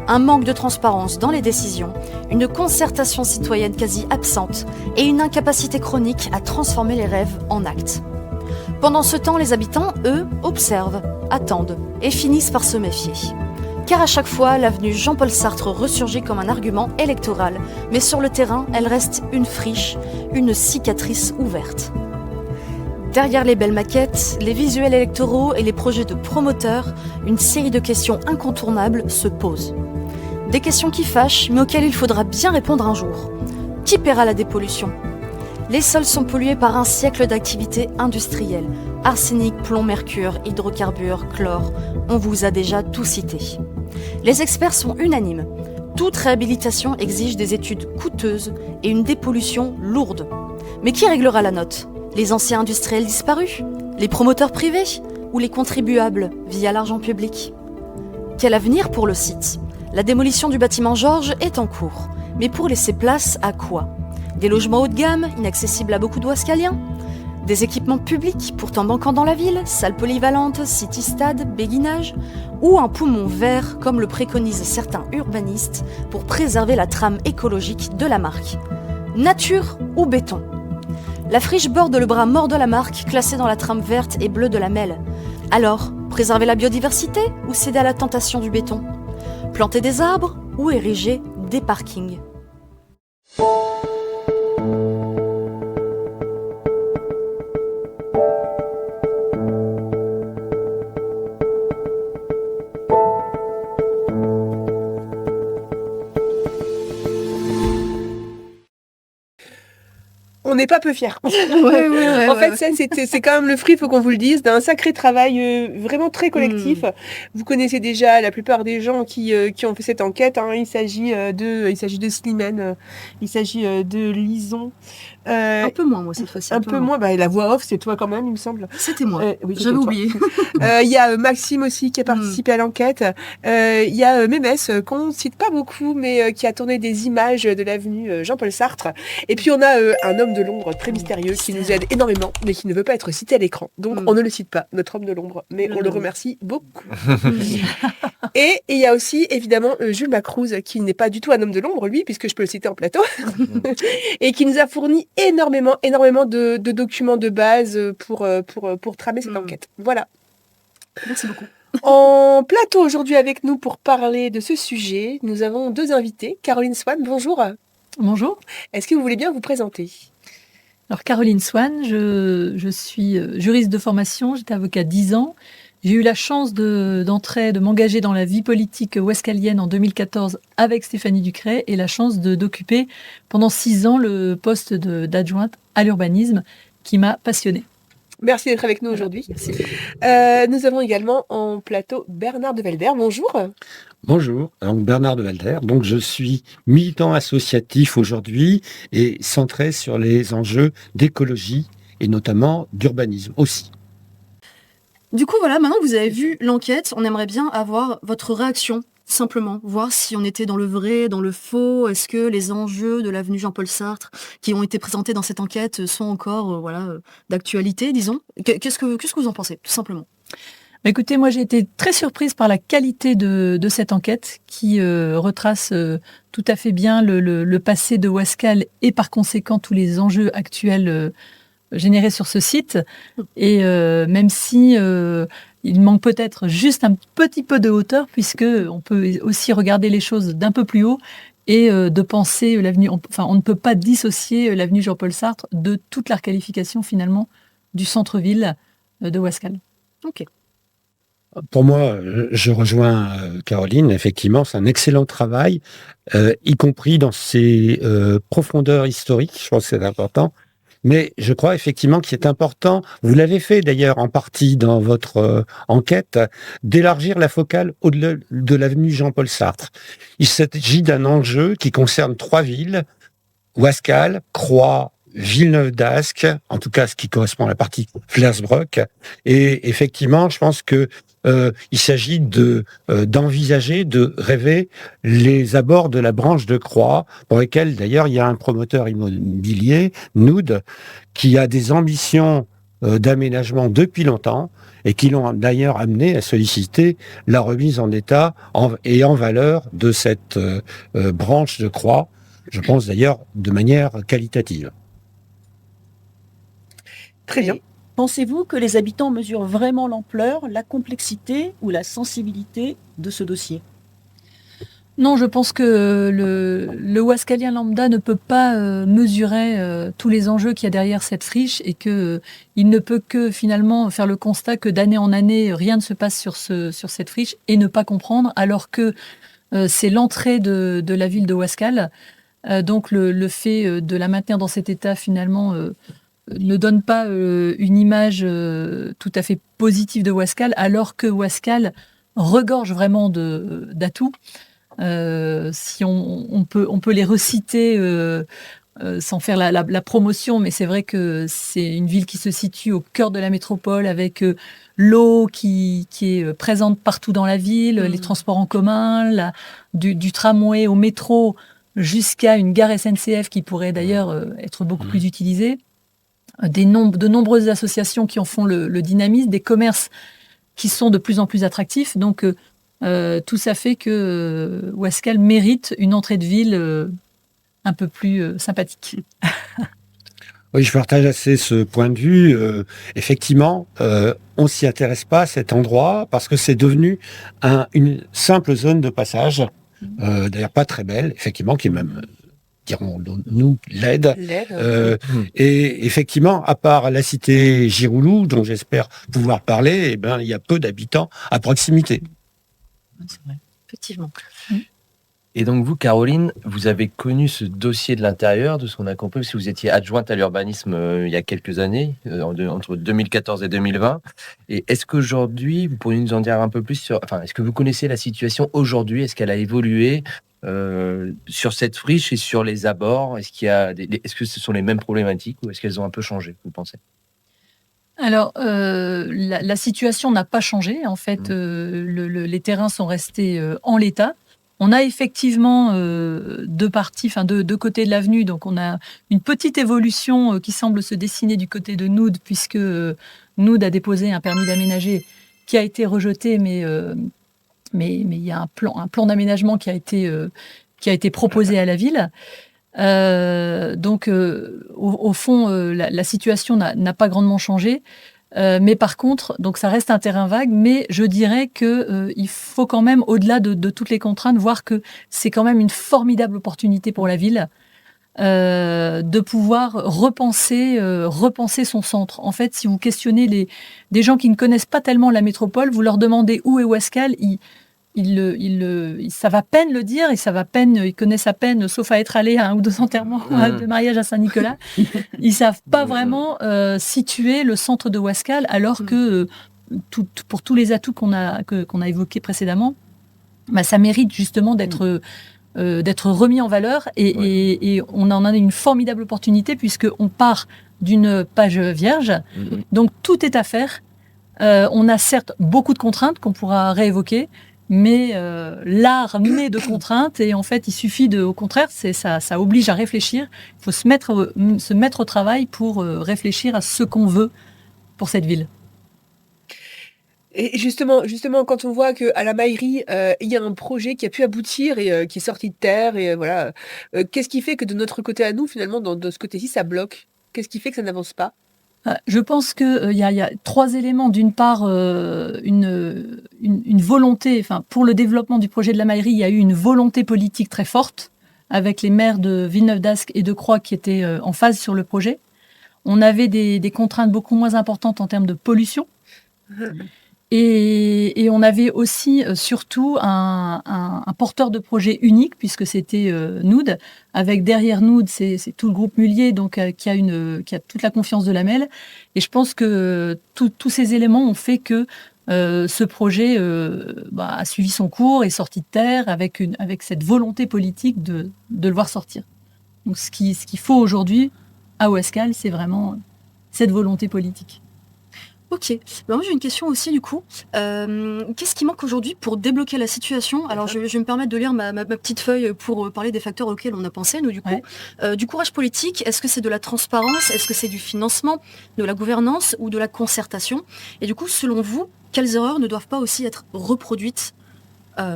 Un manque de transparence dans les décisions, une concertation citoyenne quasi absente et une incapacité chronique à transformer les rêves en actes. Pendant ce temps, les habitants, eux, observent, attendent et finissent par se méfier. Car à chaque fois, l'avenue Jean-Paul Sartre ressurgit comme un argument électoral, mais sur le terrain, elle reste une friche, une cicatrice ouverte. Derrière les belles maquettes, les visuels électoraux et les projets de promoteurs, une série de questions incontournables se posent. Des questions qui fâchent, mais auxquelles il faudra bien répondre un jour. Qui paiera la dépollution ? Les sols sont pollués par un siècle d'activités industrielles. Arsenic, plomb, mercure, hydrocarbures, chlore, on vous a déjà tout cité. Les experts sont unanimes. Toute réhabilitation exige des études coûteuses et une dépollution lourde. Mais qui réglera la note ? Les anciens industriels disparus ? Les promoteurs privés ? Ou les contribuables via l'argent public ? Quel avenir pour le site ? La démolition du bâtiment Georges est en cours. Mais pour laisser place à quoi ? Des logements haut de gamme, inaccessibles à beaucoup d'Ouascaliens ? Des équipements publics, pourtant manquants dans la ville, salles polyvalentes, city-stade, béguinage ? Ou un poumon vert, comme le préconisent certains urbanistes, pour préserver la trame écologique de la marque ? Nature ou béton ? La friche borde le bras mort de la marque, classé dans la trame verte et bleue de la MEL. Alors, préserver la biodiversité ou céder à la tentation du béton ? Planter des arbres ou ériger des parkings ? On n'est pas peu fiers. Ouais, En fait, ça, c'est quand même le fruit, il faut qu'on vous le dise, d'un sacré travail vraiment très collectif. Vous connaissez déjà la plupart des gens qui ont fait cette enquête. Hein. Il s'agit de Slimane, il s'agit de Lison. Un peu moins, moi, cette fois-ci. Un peu moins. Bah, la voix off, c'est toi quand même, il me semble. C'était moi. Oui, J'avais oublié. Il y a Maxime aussi qui a participé à l'enquête. Il y a Mémès, qu'on ne cite pas beaucoup, mais qui a tourné des images de l'avenue Jean-Paul Sartre. Et puis on a un homme de l'ombre très mystérieux qui nous aide énormément, mais qui ne veut pas être cité à l'écran. Donc on ne le cite pas, notre homme de l'ombre, mais on le remercie beaucoup. Et il y a aussi évidemment Jules Macrouz, qui n'est pas du tout un homme de l'ombre, lui, puisque je peux le citer en plateau, et qui nous a fourni énormément de documents de base pour tramer cette enquête. Voilà. Merci beaucoup. En plateau aujourd'hui avec nous pour parler de ce sujet, nous avons 2 invités. Caroline Swan, bonjour. Bonjour. Est-ce que vous voulez bien vous présenter ? Alors Caroline Swan, je suis juriste de formation, j'étais avocate 10 ans. J'ai eu la chance de m'engager dans la vie politique ouascalienne en 2014 avec Stéphanie Ducret et la chance d'occuper pendant 6 ans le poste d'adjointe à l'urbanisme qui m'a passionnée. Merci d'être avec nous aujourd'hui. Nous avons également en plateau Bernard de Velder. Bonjour. Bonjour, donc Bernard de Velder. Donc je suis militant associatif aujourd'hui et centré sur les enjeux d'écologie et notamment d'urbanisme aussi. Du coup, voilà, maintenant que vous avez vu l'enquête, on aimerait bien avoir votre réaction, simplement. Voir si on était dans le vrai, dans le faux. Est-ce que les enjeux de l'avenue Jean-Paul Sartre qui ont été présentés dans cette enquête sont encore d'actualité, disons. Qu'est-ce que vous en pensez, tout simplement ? Écoutez, moi j'ai été très surprise par la qualité de cette enquête qui retrace tout à fait bien le passé de Ouascal et par conséquent tous les enjeux actuels générés sur ce site. Et même si il manque peut-être juste un petit peu de hauteur, puisque on peut aussi regarder les choses d'un peu plus haut et de penser l'avenue. Enfin, on ne peut pas dissocier l'avenue Jean-Paul Sartre de toute la requalification finalement du centre-ville de Ouascal. Ok. Pour moi, je rejoins Caroline. Effectivement, c'est un excellent travail, y compris dans ses profondeurs historiques. Je pense que c'est important. Mais je crois effectivement qu'il est important, vous l'avez fait d'ailleurs en partie dans votre enquête, d'élargir la focale au-delà de l'avenue Jean-Paul Sartre. Il s'agit d'un enjeu qui concerne 3 villes, Ouascal, Croix, Villeneuve-d'Ascq, en tout cas ce qui correspond à la partie Flersbrock. Et effectivement, je pense que il s'agit d'envisager, de rêver les abords de la branche de Croix, pour lesquels d'ailleurs il y a un promoteur immobilier, Noud, qui a des ambitions d'aménagement depuis longtemps et qui l'ont d'ailleurs amené à solliciter la remise en état et en valeur de cette branche de Croix, je pense d'ailleurs de manière qualitative. Très bien. Pensez-vous que les habitants mesurent vraiment l'ampleur, la complexité ou la sensibilité de ce dossier ? Non, je pense que le Ouascalien lambda ne peut pas mesurer tous les enjeux qu'il y a derrière cette friche et que il ne peut que finalement faire le constat que d'année en année, rien ne se passe sur cette friche et ne pas comprendre, alors que c'est l'entrée de la ville de Ouascal. Donc le fait de la maintenir dans cet état finalement ne donne pas une image tout à fait positive de Ouascal, alors que Ouascal regorge vraiment d'atouts. Si on peut les reciter sans faire la promotion, mais c'est vrai que c'est une ville qui se situe au cœur de la métropole, avec l'eau qui est présente partout dans la ville, les transports en commun, du tramway au métro jusqu'à une gare SNCF qui pourrait d'ailleurs être beaucoup plus utilisée. De nombreuses associations qui en font le dynamisme, des commerces qui sont de plus en plus attractifs. Donc, tout ça fait que Ouascal mérite une entrée de ville un peu plus sympathique. Oui, je partage assez ce point de vue. Effectivement, on ne s'y intéresse pas à cet endroit parce que c'est devenu une simple zone de passage, d'ailleurs pas très belle, effectivement, qui est même... dirons-nous, laide. Et effectivement, à part la cité Giroulou, dont j'espère pouvoir parler, eh ben, il y a peu d'habitants à proximité. C'est vrai, effectivement. Et donc vous, Caroline, vous avez connu ce dossier de l'intérieur, de ce qu'on a compris, parce que vous étiez adjointe à l'urbanisme il y a quelques années, entre 2014 et 2020. Et est-ce qu'aujourd'hui, vous pourriez nous en dire un peu plus sur... Enfin, est-ce que vous connaissez la situation aujourd'hui? Est-ce qu'elle a évolué sur cette friche et sur les abords? Est-ce que ce sont les mêmes problématiques ou est-ce qu'elles ont un peu changé, vous pensez? Alors, la situation n'a pas changé. En fait, les terrains sont restés en l'état. On a effectivement deux parties, enfin deux côtés de l'avenue. Donc, on a une petite évolution qui semble se dessiner du côté de Noud, puisque Noud a déposé un permis d'aménager qui a été rejeté, mais il y a un plan d'aménagement qui a été proposé à la ville. Donc, au fond, la situation n'a pas grandement changé. Mais par contre, donc ça reste un terrain vague, mais je dirais que il faut quand même, au-delà de toutes les contraintes, voir que c'est quand même une formidable opportunité pour la ville de pouvoir repenser son centre. En fait, si vous questionnez des gens qui ne connaissent pas tellement la métropole, vous leur demandez où est Ouascal, ça va peine le dire, et ça va peine, ils connaissent à peine, sauf à être allés à 1 ou 2 enterrements de mariage à Saint-Nicolas. Ils savent pas vraiment situer le centre de Ouascal, alors que pour tous les atouts qu'on a évoqués précédemment, ça mérite justement d'être remis en valeur, et on en a une formidable opportunité puisqu'on part d'une page vierge, donc tout est à faire. On a certes beaucoup de contraintes qu'on pourra réévoquer, mais l'art met de contraintes, et en fait il suffit au contraire, ça oblige à réfléchir. Il faut se mettre au travail pour réfléchir à ce qu'on veut pour cette ville. Et justement, quand on voit qu'à la mairie, il y a un projet qui a pu aboutir et qui est sorti de terre, et voilà, qu'est-ce qui fait que de notre côté à nous, finalement, de ce côté-ci, ça bloque? Qu'est-ce qui fait que ça n'avance pas? Je pense qu'il y a 3 éléments. D'une part, une volonté, enfin, pour le développement du projet de la mairie, il y a eu une volonté politique très forte, avec les maires de Villeneuve-d'Ascq et de Croix qui étaient en phase sur le projet. On avait des contraintes beaucoup moins importantes en termes de pollution. Et on avait aussi, surtout, un porteur de projet unique, puisque c'était Noud. Avec derrière Noud, c'est tout le groupe Mullier, donc qui a toute la confiance de la MEL. Et je pense que tous ces éléments ont fait que ce projet a suivi son cours, est sorti de terre avec cette volonté politique de le voir sortir. Donc ce qu'il faut aujourd'hui à Ouascal, c'est vraiment cette volonté politique. Ok. Moi, j'ai une question aussi, du coup. Qu'est-ce qui manque aujourd'hui pour débloquer la situation? Alors, je vais me permettre de lire ma petite feuille pour parler des facteurs auxquels on a pensé, nous, du coup. Du courage politique, est-ce que c'est de la transparence? Est-ce que c'est du financement, de la gouvernance ou de la concertation? Et du coup, selon vous, quelles erreurs ne doivent pas aussi être reproduites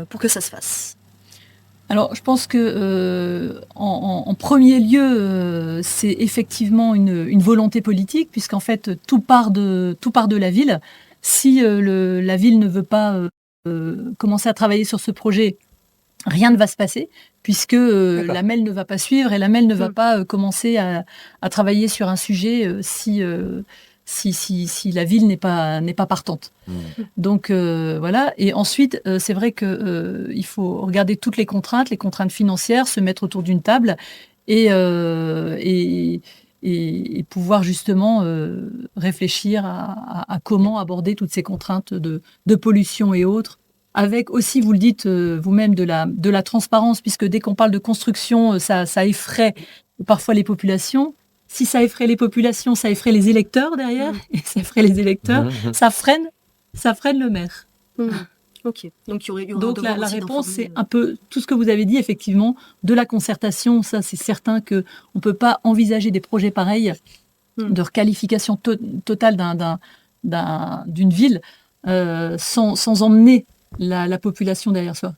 pour que ça se fasse? Alors, je pense que en premier lieu, c'est effectivement une volonté politique, puisqu'en fait, tout part de la ville. Si la ville ne veut pas commencer à travailler sur ce projet, rien ne va se passer, puisque la MEL ne va pas suivre, et la MEL ne va pas commencer à travailler sur un sujet si la ville n'est pas partante. Donc voilà. Et ensuite, c'est vrai que il faut regarder toutes les contraintes financières, se mettre autour d'une table et pouvoir justement réfléchir à comment aborder toutes ces contraintes de pollution et autres. Avec aussi, vous le dites vous-même, de la transparence, puisque dès qu'on parle de construction, ça effraie parfois les populations. Si ça effraie les populations, ça effraie les électeurs derrière, et ça effraie les électeurs, ça freine le maire. Ok. Donc, Donc la réponse, c'est un peu tout ce que vous avez dit, effectivement, de la concertation. Ça, c'est certain qu'on ne peut pas envisager des projets pareils de requalification totale d'une ville sans emmener la population derrière soi.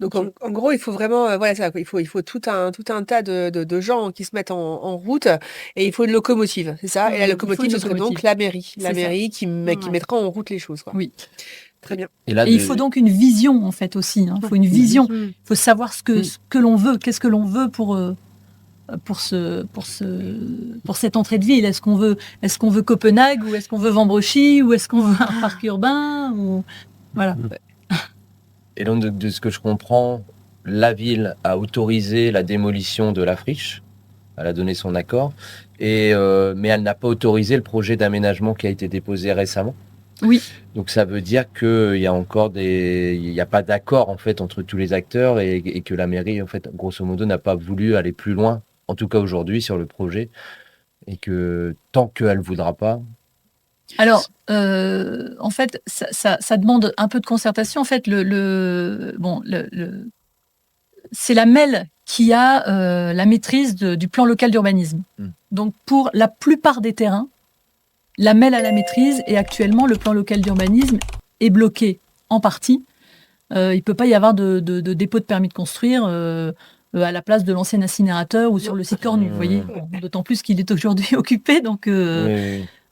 Donc en gros, il faut vraiment, il faut tout un tas de gens qui se mettent en route, et il faut une locomotive, c'est ça? Et la locomotive, ce serait donc la mairie qui mettra en route les choses, quoi. Oui. Très bien. Et il faut donc une vision, en fait, aussi. Il faut une vision. Il faut savoir ce que l'on veut, qu'est-ce que l'on veut pour cette entrée de ville. Est-ce qu'on veut Copenhague, ou est-ce qu'on veut Vambrechy, ou est-ce qu'on veut un parc urbain, ou voilà. Et donc, de ce que je comprends, la ville a autorisé la démolition de la friche. Elle a donné son accord. Mais elle n'a pas autorisé le projet d'aménagement qui a été déposé récemment. Oui. Donc ça veut dire qu'il y a encore il n'y a pas d'accord en fait entre tous les acteurs et que la mairie en fait grosso modo n'a pas voulu aller plus loin, en tout cas aujourd'hui sur le projet, et que tant qu'elle voudra pas. Alors, en fait, ça demande un peu de concertation. En fait, c'est la MEL qui a la maîtrise du plan local d'urbanisme. Donc, pour la plupart des terrains, la MEL a la maîtrise et actuellement, le plan local d'urbanisme est bloqué en partie. Il ne peut pas y avoir de dépôt de permis de construire à la place de l'ancien incinérateur ou sur le site Cornu. Vous voyez, d'autant plus qu'il est aujourd'hui occupé. Donc,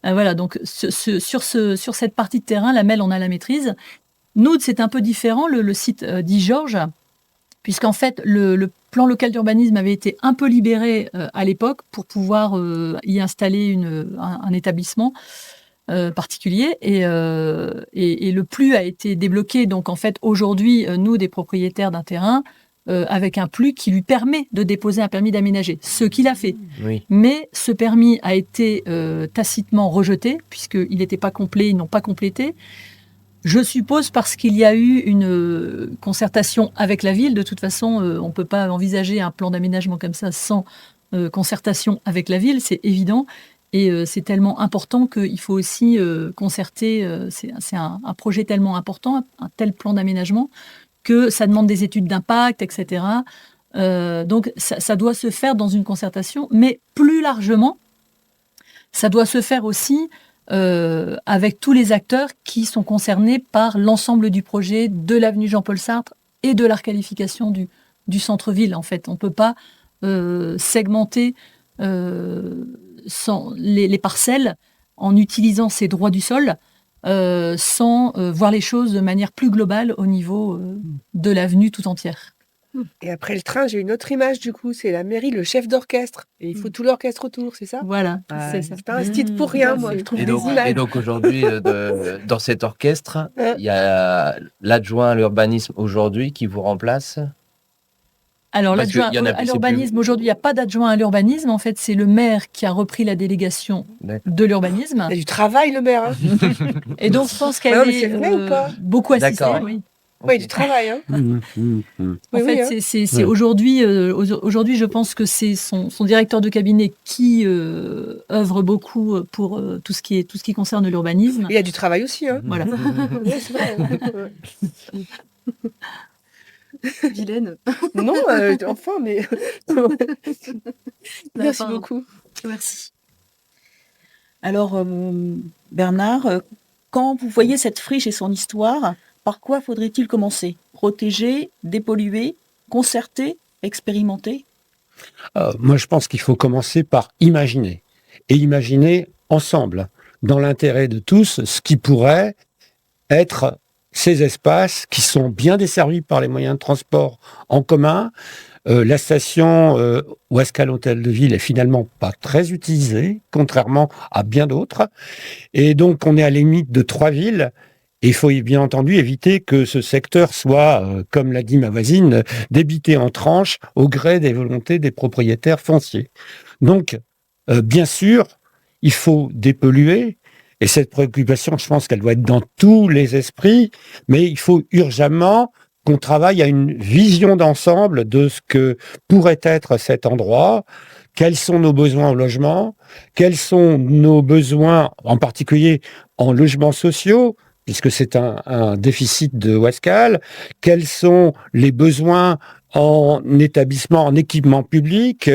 voilà. Donc, sur cette partie de terrain, la MEL en a la maîtrise. Nous, c'est un peu différent. Le site dit Georges, puisqu'en fait, le plan local d'urbanisme avait été un peu libéré à l'époque pour pouvoir y installer un établissement particulier. Et le PLU a été débloqué. Donc, en fait, aujourd'hui, nous, des propriétaires d'un terrain, avec un PLU qui lui permet de déposer un permis d'aménager, ce qu'il a fait. Oui. Mais ce permis a été tacitement rejeté, puisqu'il n'était pas complet, ils n'ont pas complété. Je suppose parce qu'il y a eu une concertation avec la ville. De toute façon, on ne peut pas envisager un plan d'aménagement comme ça sans concertation avec la ville, c'est évident. Et c'est tellement important qu'il faut aussi concerter. C'est un projet tellement important, un tel plan d'aménagement, que ça demande des études d'impact, etc. Donc, ça doit se faire dans une concertation. Mais plus largement, ça doit se faire aussi avec tous les acteurs qui sont concernés par l'ensemble du projet de l'avenue Jean-Paul Sartre et de la requalification du centre-ville. En fait, on ne peut pas segmenter les parcelles en utilisant ces droits du sol sans voir les choses de manière plus globale au niveau de l'avenue tout entière. Et après le train, j'ai une autre image du coup, c'est la mairie, le chef d'orchestre. Et il faut tout l'orchestre autour, c'est ça? Voilà, c'est ça. C'est pas un style pour rien, moi, je trouve des images. Et donc aujourd'hui, dans cet orchestre, il y a l'adjoint à l'urbanisme aujourd'hui qui vous remplace. Alors, l'adjoint à l'urbanisme, aujourd'hui, il n'y a pas d'adjoint à l'urbanisme. En fait, c'est le maire qui a repris la délégation de l'urbanisme. Il y a du travail, le maire. Hein. Et donc, je pense qu'elle est beaucoup assistée. Oui. Oui, du travail. Hein. En fait, c'est aujourd'hui, je pense que c'est son directeur de cabinet qui œuvre beaucoup pour tout ce qui concerne l'urbanisme. Il y a du travail aussi. Hein. Voilà. Oui, c'est vrai. Vilaine. Non, enfin, mais... Merci beaucoup. Merci. Alors, Bernard, quand vous voyez cette friche et son histoire, par quoi faudrait-il commencer? Protéger, dépolluer, concerter, expérimenter? Moi, je pense qu'il faut commencer par imaginer. Et imaginer ensemble, dans l'intérêt de tous, ce qui pourrait être ces espaces qui sont bien desservis par les moyens de transport en commun. La station Ouascal Hôtel de Ville est finalement pas très utilisée, contrairement à bien d'autres. Et donc, on est à la limite de 3 villes. Et il faut bien entendu éviter que ce secteur soit, comme l'a dit ma voisine, débité en tranches au gré des volontés des propriétaires fonciers. Donc, bien sûr, il faut dépolluer. Et cette préoccupation, je pense qu'elle doit être dans tous les esprits, mais il faut urgemment qu'on travaille à une vision d'ensemble de ce que pourrait être cet endroit, quels sont nos besoins en logement, quels sont nos besoins en particulier en logements sociaux, puisque c'est un déficit de Ouascal, quels sont les besoins en établissement, en équipement public,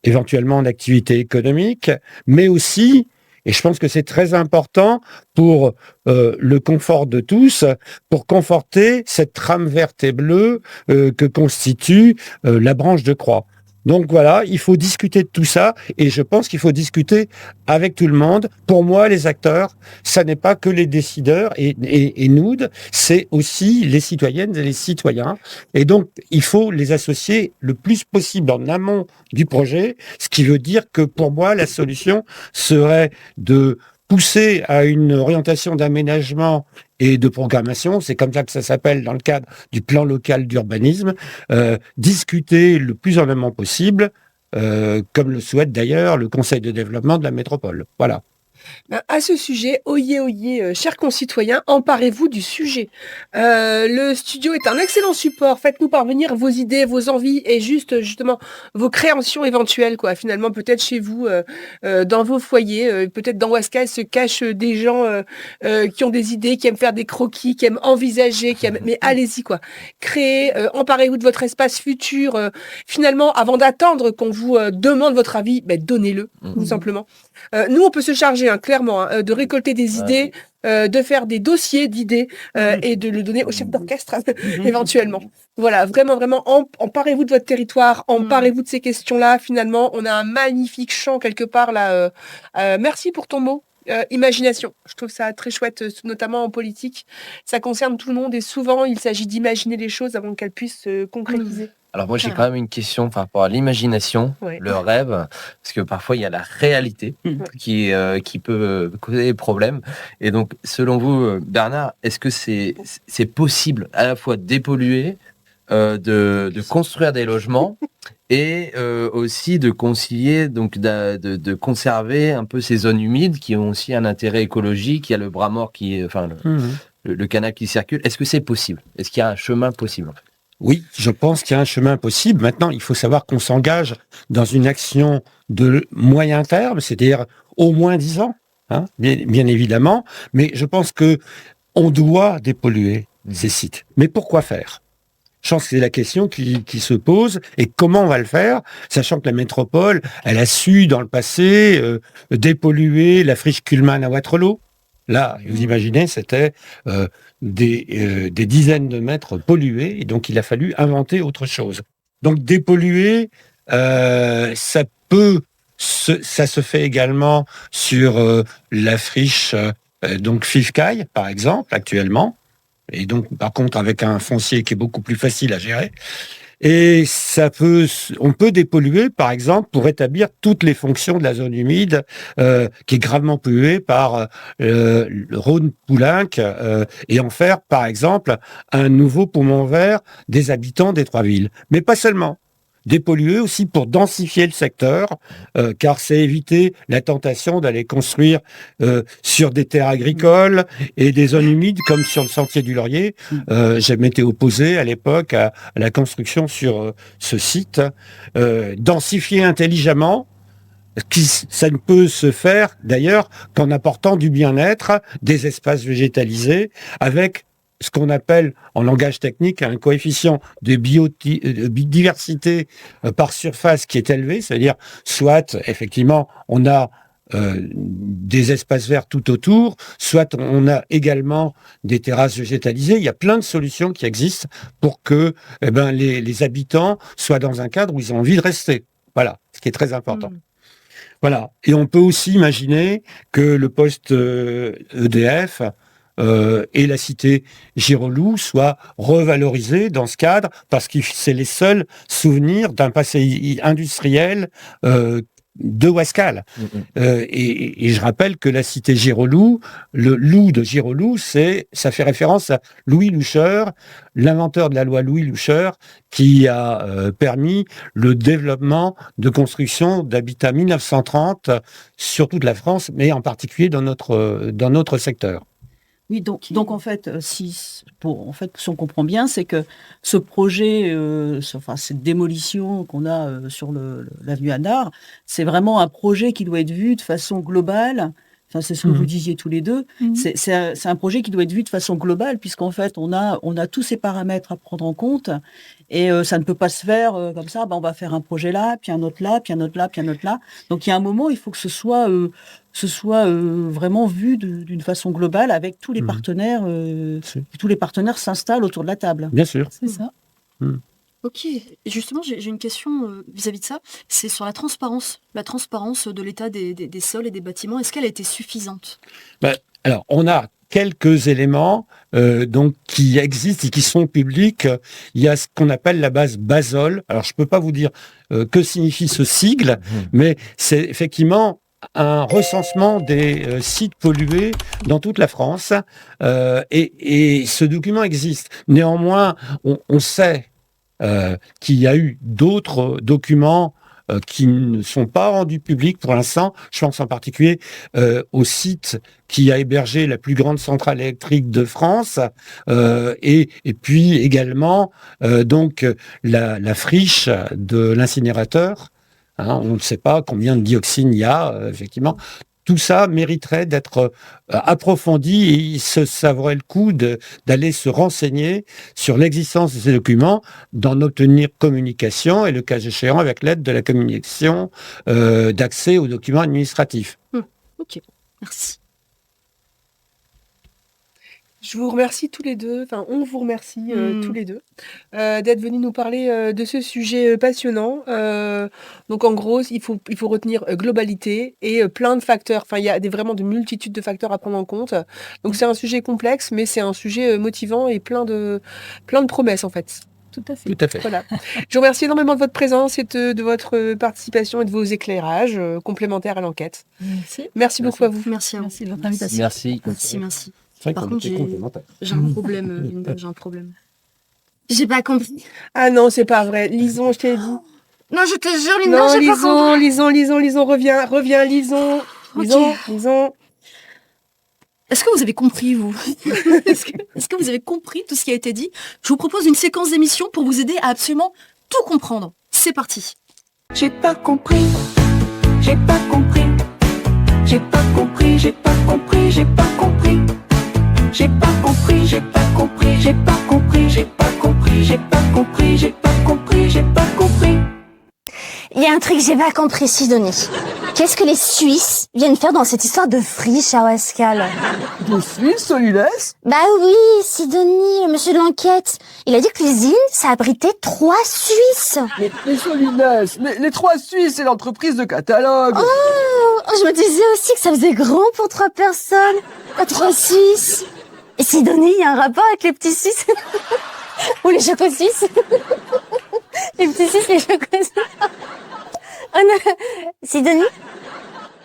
éventuellement en activité économique, mais aussi, et je pense que c'est très important pour le confort de tous, pour conforter cette trame verte et bleue que constitue la branche de croix. Donc voilà, il faut discuter de tout ça et je pense qu'il faut discuter avec tout le monde. Pour moi, les acteurs, ça n'est pas que les décideurs et nous, c'est aussi les citoyennes et les citoyens. Et donc, il faut les associer le plus possible en amont du projet, ce qui veut dire que pour moi, la solution serait de pousser à une orientation d'aménagement et de programmation, c'est comme ça que ça s'appelle dans le cadre du plan local d'urbanisme, discuter le plus en amont possible, comme le souhaite d'ailleurs le Conseil de développement de la métropole. Voilà. À ce sujet, oyez, chers concitoyens, emparez-vous du sujet. Le studio est un excellent support. Faites-nous parvenir vos idées, vos envies et justement vos créations éventuelles, quoi. Finalement, peut-être chez vous, dans vos foyers, peut-être dans Wascal se cachent des gens qui ont des idées, qui aiment faire des croquis, qui aiment envisager, mais allez-y, quoi. Créez, emparez-vous de votre espace futur. Finalement, avant d'attendre qu'on vous demande votre avis, donnez-le, tout simplement. Nous, on peut se charger, clairement, de récolter des idées, de faire des dossiers d'idées et de le donner au chef d'orchestre, éventuellement. Voilà, vraiment, emparez-vous de votre territoire, emparez-vous de ces questions-là. Finalement, on a un magnifique champ quelque part là. Merci pour ton mot. Imagination. Je trouve ça très chouette, notamment en politique. Ça concerne tout le monde et souvent, il s'agit d'imaginer les choses avant qu'elles puissent se concrétiser. Alors moi j'ai quand même une question par rapport à l'imagination, le rêve, parce que parfois il y a la réalité qui peut causer des problèmes. Et donc selon vous, Bernard, est-ce que c'est possible à la fois de dépolluer, de construire des logements et aussi de concilier, donc de conserver un peu ces zones humides qui ont aussi un intérêt écologique? Il y a le bras mort le canal qui circule. Est-ce que c'est possible? Est-ce qu'il y a un chemin possible en fait? Oui, je pense qu'il y a un chemin possible. Maintenant, il faut savoir qu'on s'engage dans une action de moyen terme, c'est-à-dire au moins 10 ans, bien évidemment. Mais je pense que on doit dépolluer ces sites. Mais pourquoi faire? Je pense que c'est la question qui se pose. Et comment on va le faire, sachant que la métropole, elle a su dans le passé dépolluer la friche Kuhlmann à Waterloo. Là, vous imaginez, c'était des dizaines de mètres pollués, et donc il a fallu inventer autre chose. Donc dépolluer, ça se fait également sur la friche donc Fifcaille, par exemple, actuellement, et donc par contre avec un foncier qui est beaucoup plus facile à gérer. Et on peut dépolluer, par exemple, pour rétablir toutes les fonctions de la zone humide qui est gravement polluée par le Rhône-Poulenc et en faire, par exemple, un nouveau poumon vert des habitants des 3 villes. Mais pas seulement. Dépolluer aussi pour densifier le secteur, car c'est éviter la tentation d'aller construire sur des terres agricoles et des zones humides comme sur le sentier du Laurier. Je m'étais opposé à l'époque à la construction sur ce site. Densifier intelligemment, ça ne peut se faire d'ailleurs qu'en apportant du bien-être, des espaces végétalisés, avec ce qu'on appelle en langage technique un coefficient de biodiversité par surface qui est élevé, c'est-à-dire soit effectivement on a des espaces verts tout autour, soit on a également des terrasses végétalisées. Il y a plein de solutions qui existent pour que les habitants soient dans un cadre où ils ont envie de rester. Voilà, ce qui est très important. Voilà. Et on peut aussi imaginer que le poste EDF et la cité Girolou soient revalorisés dans ce cadre, parce que c'est les seuls souvenirs d'un passé industriel de Wascal. Et je rappelle que la cité Girolou, le loup de Girolou, ça fait référence à Louis Loucheur, l'inventeur de la loi Louis Loucheur, qui a permis le développement de construction d'habitats 1930 sur toute la France, mais en particulier dans notre secteur. Oui, donc en fait, si on comprend bien, c'est que ce projet, cette démolition qu'on a sur l'avenue Anard, c'est vraiment un projet qui doit être vu de façon globale. Enfin, c'est ce que vous disiez tous les deux. C'est un projet qui doit être vu de façon globale, puisqu'en fait, on a tous ces paramètres à prendre en compte, et ça ne peut pas se faire comme ça. On va faire un projet là, puis un autre là, puis un autre là, puis un autre là. Donc il y a un moment, il faut que ce soit vraiment vu d'une façon globale, avec tous les partenaires. Tous les partenaires s'installent autour de la table. Bien sûr. C'est ça. Ok, justement, j'ai une question vis-à-vis de ça. C'est sur la transparence de l'état des sols et des bâtiments. Est-ce qu'elle a été suffisante? Alors, on a quelques éléments qui existent et qui sont publics. Il y a ce qu'on appelle la base Basol. Alors, je ne peux pas vous dire que signifie ce sigle, mais c'est effectivement un recensement des sites pollués dans toute la France. Et ce document existe. Néanmoins, on sait qu'il y a eu d'autres documents qui ne sont pas rendus publics pour l'instant. Je pense en particulier au site qui a hébergé la plus grande centrale électrique de France, et puis également donc la friche de l'incinérateur. Hein, on ne sait pas combien de dioxine il y a, effectivement. Tout ça mériterait d'être approfondi et ça vaudrait le coup d'aller se renseigner sur l'existence de ces documents, d'en obtenir communication et le cas échéant avec l'aide de la communication d'accès aux documents administratifs. Ok, merci. Je vous remercie tous les deux, enfin on vous remercie tous les deux d'être venus nous parler de ce sujet passionnant. Donc en gros, il faut retenir globalité et plein de facteurs. Enfin, il y a vraiment de multitudes de facteurs à prendre en compte. Donc c'est un sujet complexe, mais c'est un sujet motivant et plein de promesses en fait. Tout à fait. Tout à fait. Voilà. Je vous remercie énormément de votre présence et de votre participation et de vos éclairages complémentaires à l'enquête. Merci beaucoup à vous. Merci à vous. Merci de votre invitation. Merci. C'est vrai Par qu'on contre, était complémentaires. j'ai un problème, Linda, j'ai un problème. J'ai pas compris. Ah non, c'est pas vrai. Lison, je t'ai dit. Non, je te jure, Linda, Non, j'ai pas compris. Lison, reviens, Lison. Lison. Est-ce que vous avez compris, vous Est-ce que vous avez compris tout ce qui a été dit? Je vous propose une séquence d'émission pour vous aider à absolument tout comprendre. C'est parti. J'ai pas compris, j'ai pas compris, j'ai pas compris, j'ai pas compris, j'ai pas compris, j'ai pas compris, j'ai pas compris, j'ai pas compris, j'ai pas compris, j'ai pas compris, j'ai pas compris, j'ai pas compris. Il y a un truc que j'ai pas compris, Sidonie. Qu'est-ce que les Suisses viennent faire dans cette histoire de friche à Ouascal? Des Suisses, Solides? Bah oui, Sidonie, le monsieur de l'enquête. Il a dit que l'usine, ça abritait 3 Suisses. Mais Solides, les 3 Suisses, c'est l'entreprise de catalogue. Oh, je me disais aussi que ça faisait grand pour 3 personnes. 3 Suisses. Et Sidonie, il y a un rapport avec les petits Suisses? Ou les chocos suisses? Les petits Suisses, les chocos suisses. Oh non. Sidonie?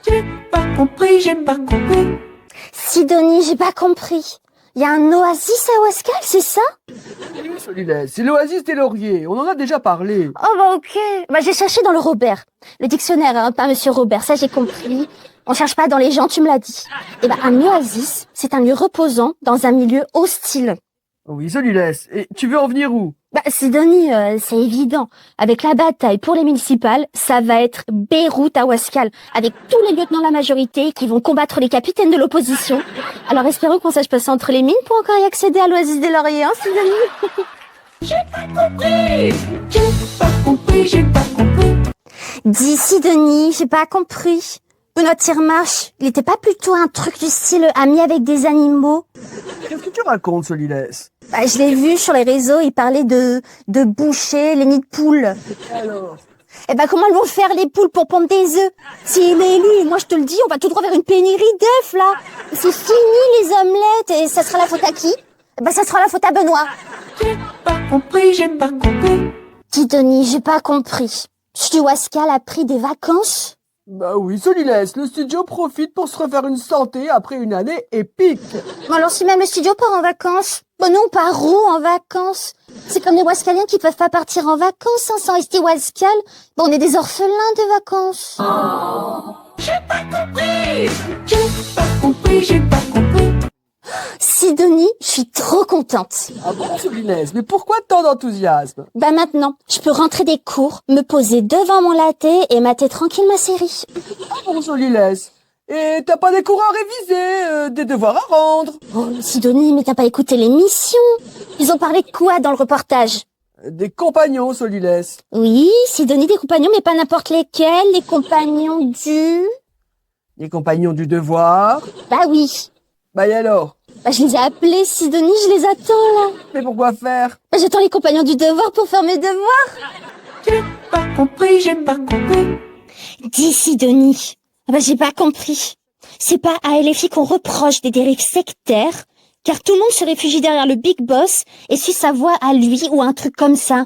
J'ai pas compris, j'ai pas compris. Sidonie, j'ai pas compris. Il y a un oasis à Ouascal, c'est ça? Oui, Solides, c'est l'oasis des lauriers. On en a déjà parlé. Oh bah ok. Bah j'ai cherché dans le Robert. Le dictionnaire, hein, pas monsieur Robert, ça j'ai compris. On cherche pas dans les gens, tu me l'as dit. Et bah un oasis, c'est un lieu reposant dans un milieu hostile. Oui, Solides. Et tu veux en venir où? Bah Sidonie, c'est évident. Avec la bataille pour les municipales, ça va être Beyrouth à Ouascal, avec tous les lieutenants de la majorité qui vont combattre les capitaines de l'opposition. Alors espérons qu'on sache passer entre les mines pour encore y accéder à l'oasis des lauriers, hein, Sidonie? J'ai pas compris, j'ai pas compris, j'ai pas compris. Dis Sidonie, j'ai pas compris. Benoît Tirmarche, il était pas plutôt un truc du style ami avec des animaux? Qu'est-ce que tu racontes, Solides? Bah, je l'ai vu sur les réseaux, il parlait de boucher les nids de poules. Alors? Eh ben, comment elles vont faire les poules pour pondre des œufs? S'il est élu, moi je te le dis, on va tout droit vers une pénurie d'œufs, là. C'est fini les omelettes, et ça sera la faute à qui? Eh ben, ça sera la faute à Benoît. J'ai pas compris, j'ai pas compris. Sidonie, j'ai pas compris. Studio Ouascal a pris des vacances? Bah oui, Solides, le studio profite pour se refaire une santé après une année épique. Bon alors si même le studio part en vacances, bon nous on part où en vacances? C'est comme les Ouascaliens qui peuvent pas partir en vacances, hein, sans rester Ouascal. Bon on est des orphelins de vacances. Oh, j'ai pas compris, j'ai pas compris, j'ai pas compris. Sidonie, je suis trop contente. Ah bon, Solides, mais pourquoi tant d'enthousiasme? Bah maintenant, je peux rentrer des cours, me poser devant mon latte et mater tranquille ma série. Ah bon, Solides, et t'as pas des cours à réviser, des devoirs à rendre? Oh, Sidonie, mais t'as pas écouté l'émission? Ils ont parlé de quoi dans le reportage? Des compagnons, Solides. Oui, Sidonie, des compagnons, mais pas n'importe lesquels, les compagnons du... Les compagnons du devoir? Bah oui. Bah et alors? Bah je les ai appelés, Sidonie, je les attends là. Mais pourquoi faire? Bah j'attends les compagnons du devoir pour faire mes devoirs. J'ai pas compris, j'ai pas compris. Dis Sidonie. Bah j'ai pas compris. C'est pas à LFI qu'on reproche des dérives sectaires, car tout le monde se réfugie derrière le big boss et suit sa voix à lui ou un truc comme ça.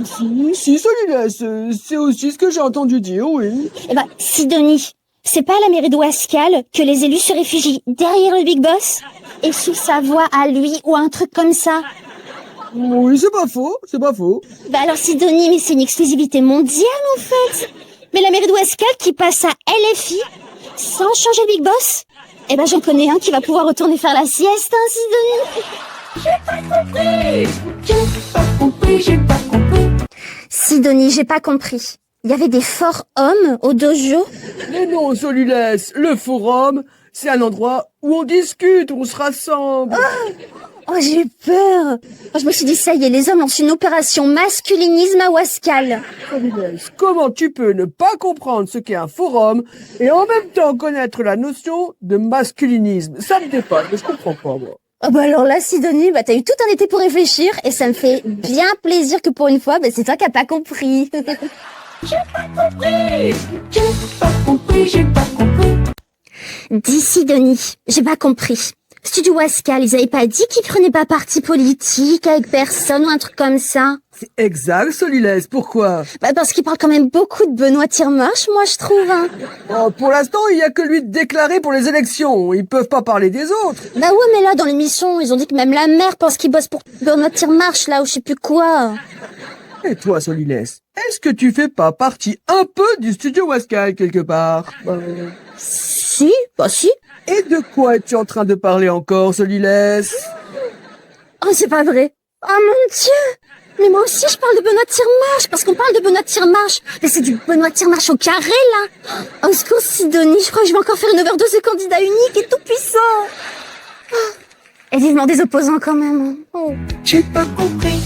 Si, Solides, c'est aussi ce que j'ai entendu dire, oui. Eh bah Sidonie, C'est pas à la mairie de Wascal que les élus se réfugient derrière le Big Boss et sous sa voix à lui ou un truc comme ça. Oui, c'est pas faux, c'est pas faux. Bah alors Sidonie, mais c'est une exclusivité mondiale en fait. Mais la mairie de Wascal qui passe à LFI sans changer le Big Boss, eh ben j'en connais un qui va pouvoir retourner faire la sieste, hein, Sidonie. J'ai pas compris. Sidonie, j'ai pas compris. Il y avait des forts hommes au dojo? Mais non, Solilès, le forum, c'est un endroit où on discute, où on se rassemble. Oh, j'ai eu peur. Je me suis dit, ça y est, les hommes lancent une opération masculinisme à Wascal. Solilès, comment tu peux ne pas comprendre ce qu'est un forum et en même temps connaître la notion de masculinisme? Ça me dépasse, mais je comprends pas, moi. Oh bah alors là, Sidonie, t'as eu tout un été pour réfléchir et ça me fait bien plaisir que pour une fois, c'est toi qui n'as pas compris. J'ai pas compris. Dis Sidonie, j'ai pas compris. Studio Wascal, ils avaient pas dit qu'ils prenaient pas parti politique avec personne ou un truc comme ça? C'est exact, Solilès, pourquoi? Parce qu'il parle quand même beaucoup de Benoît Tirmarche, moi je trouve. Hein. Oh, pour l'instant, il y a que lui de déclarer pour les élections. Ils peuvent pas parler des autres. Bah ouais, mais là, dans l'émission, ils ont dit que même la mère pense qu'il bosse pour Benoît Tirmarche, là, ou je sais plus quoi. Et toi, Solilès, est-ce que tu fais pas partie un peu du studio Wascal quelque part? Si, si. Et de quoi es-tu en train de parler encore, Solilès? Oh, c'est pas vrai. Oh mon Dieu! Mais moi aussi, je parle de Benoît Tirmarche, parce qu'on parle de Benoît Tirmarche. Mais c'est du Benoît Tirmarche au carré, là. Au secours, Sidonie, je crois que je vais encore faire une overdose de candidat unique et tout puissant. Et vivement des opposants quand même. Oh. J'ai pas compris.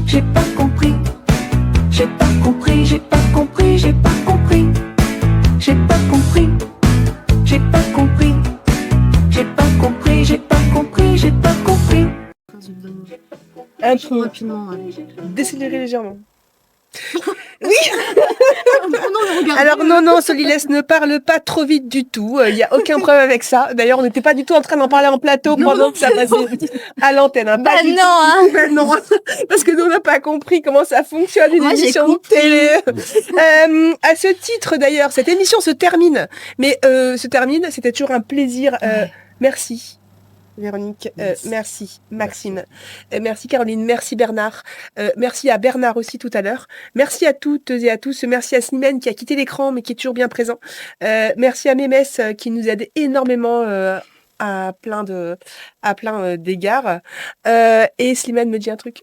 J'ai pas compris. J'ai pas compris. J'ai pas compris. J'ai pas compris. J'ai pas compris. J'ai pas compris. J'ai pas compris. J'ai pas compris. J'ai pas compris. Un peu rapidement. Décélérer légèrement. Oui. Alors non, Solilès ne parle pas trop vite du tout. Il y a aucun problème avec ça. D'ailleurs, on n'était pas du tout en train d'en parler en plateau pendant que ça passait à l'antenne. Hein. Pas du tout. Hein. Ben non, parce que nous on n'a pas compris comment ça fonctionne une émission de télé. À ce titre, d'ailleurs, cette émission se termine. Mais c'était toujours un plaisir. Merci. Véronique, merci Maxime, merci Caroline, merci Bernard, merci à Bernard aussi tout à l'heure, merci à toutes et à tous, merci à Slimane qui a quitté l'écran mais qui est toujours bien présent, merci à Mémès qui nous aide énormément à plein d'égards, et Slimane me dit un truc.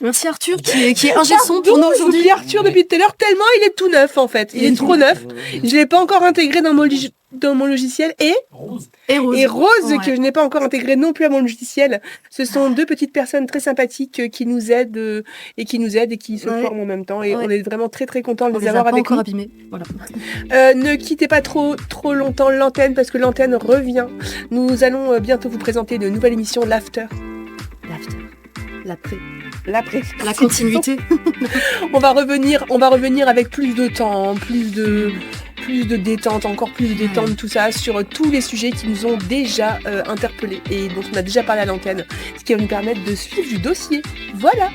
Merci Arthur qui est ingé son pour nous aujourd'hui. J'oublie Arthur depuis tout à l'heure tellement il est tout neuf en fait, il est trop neuf, je l'ai pas encore intégré dans mon logiciel et Rose ouais. Que je n'ai pas encore intégré non plus à mon logiciel. Ce sont deux petites personnes très sympathiques qui nous aident et qui se forment en même temps et on est vraiment très très contents de les avoir avec nous. Abîmés. Voilà. Ne quittez pas trop longtemps l'antenne parce que l'antenne revient. Nous allons bientôt vous présenter de nouvelles émissions l'after. L'après. La continuité. on va revenir avec plus de temps, plus de détente, encore plus de détente, tout ça, sur tous les sujets qui nous ont déjà interpellés et dont on a déjà parlé à l'antenne, ce qui va nous permettre de suivre du dossier. Voilà.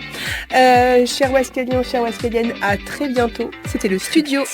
Chers Wascaliens, chères Wascaliennes, à très bientôt. C'était le studio.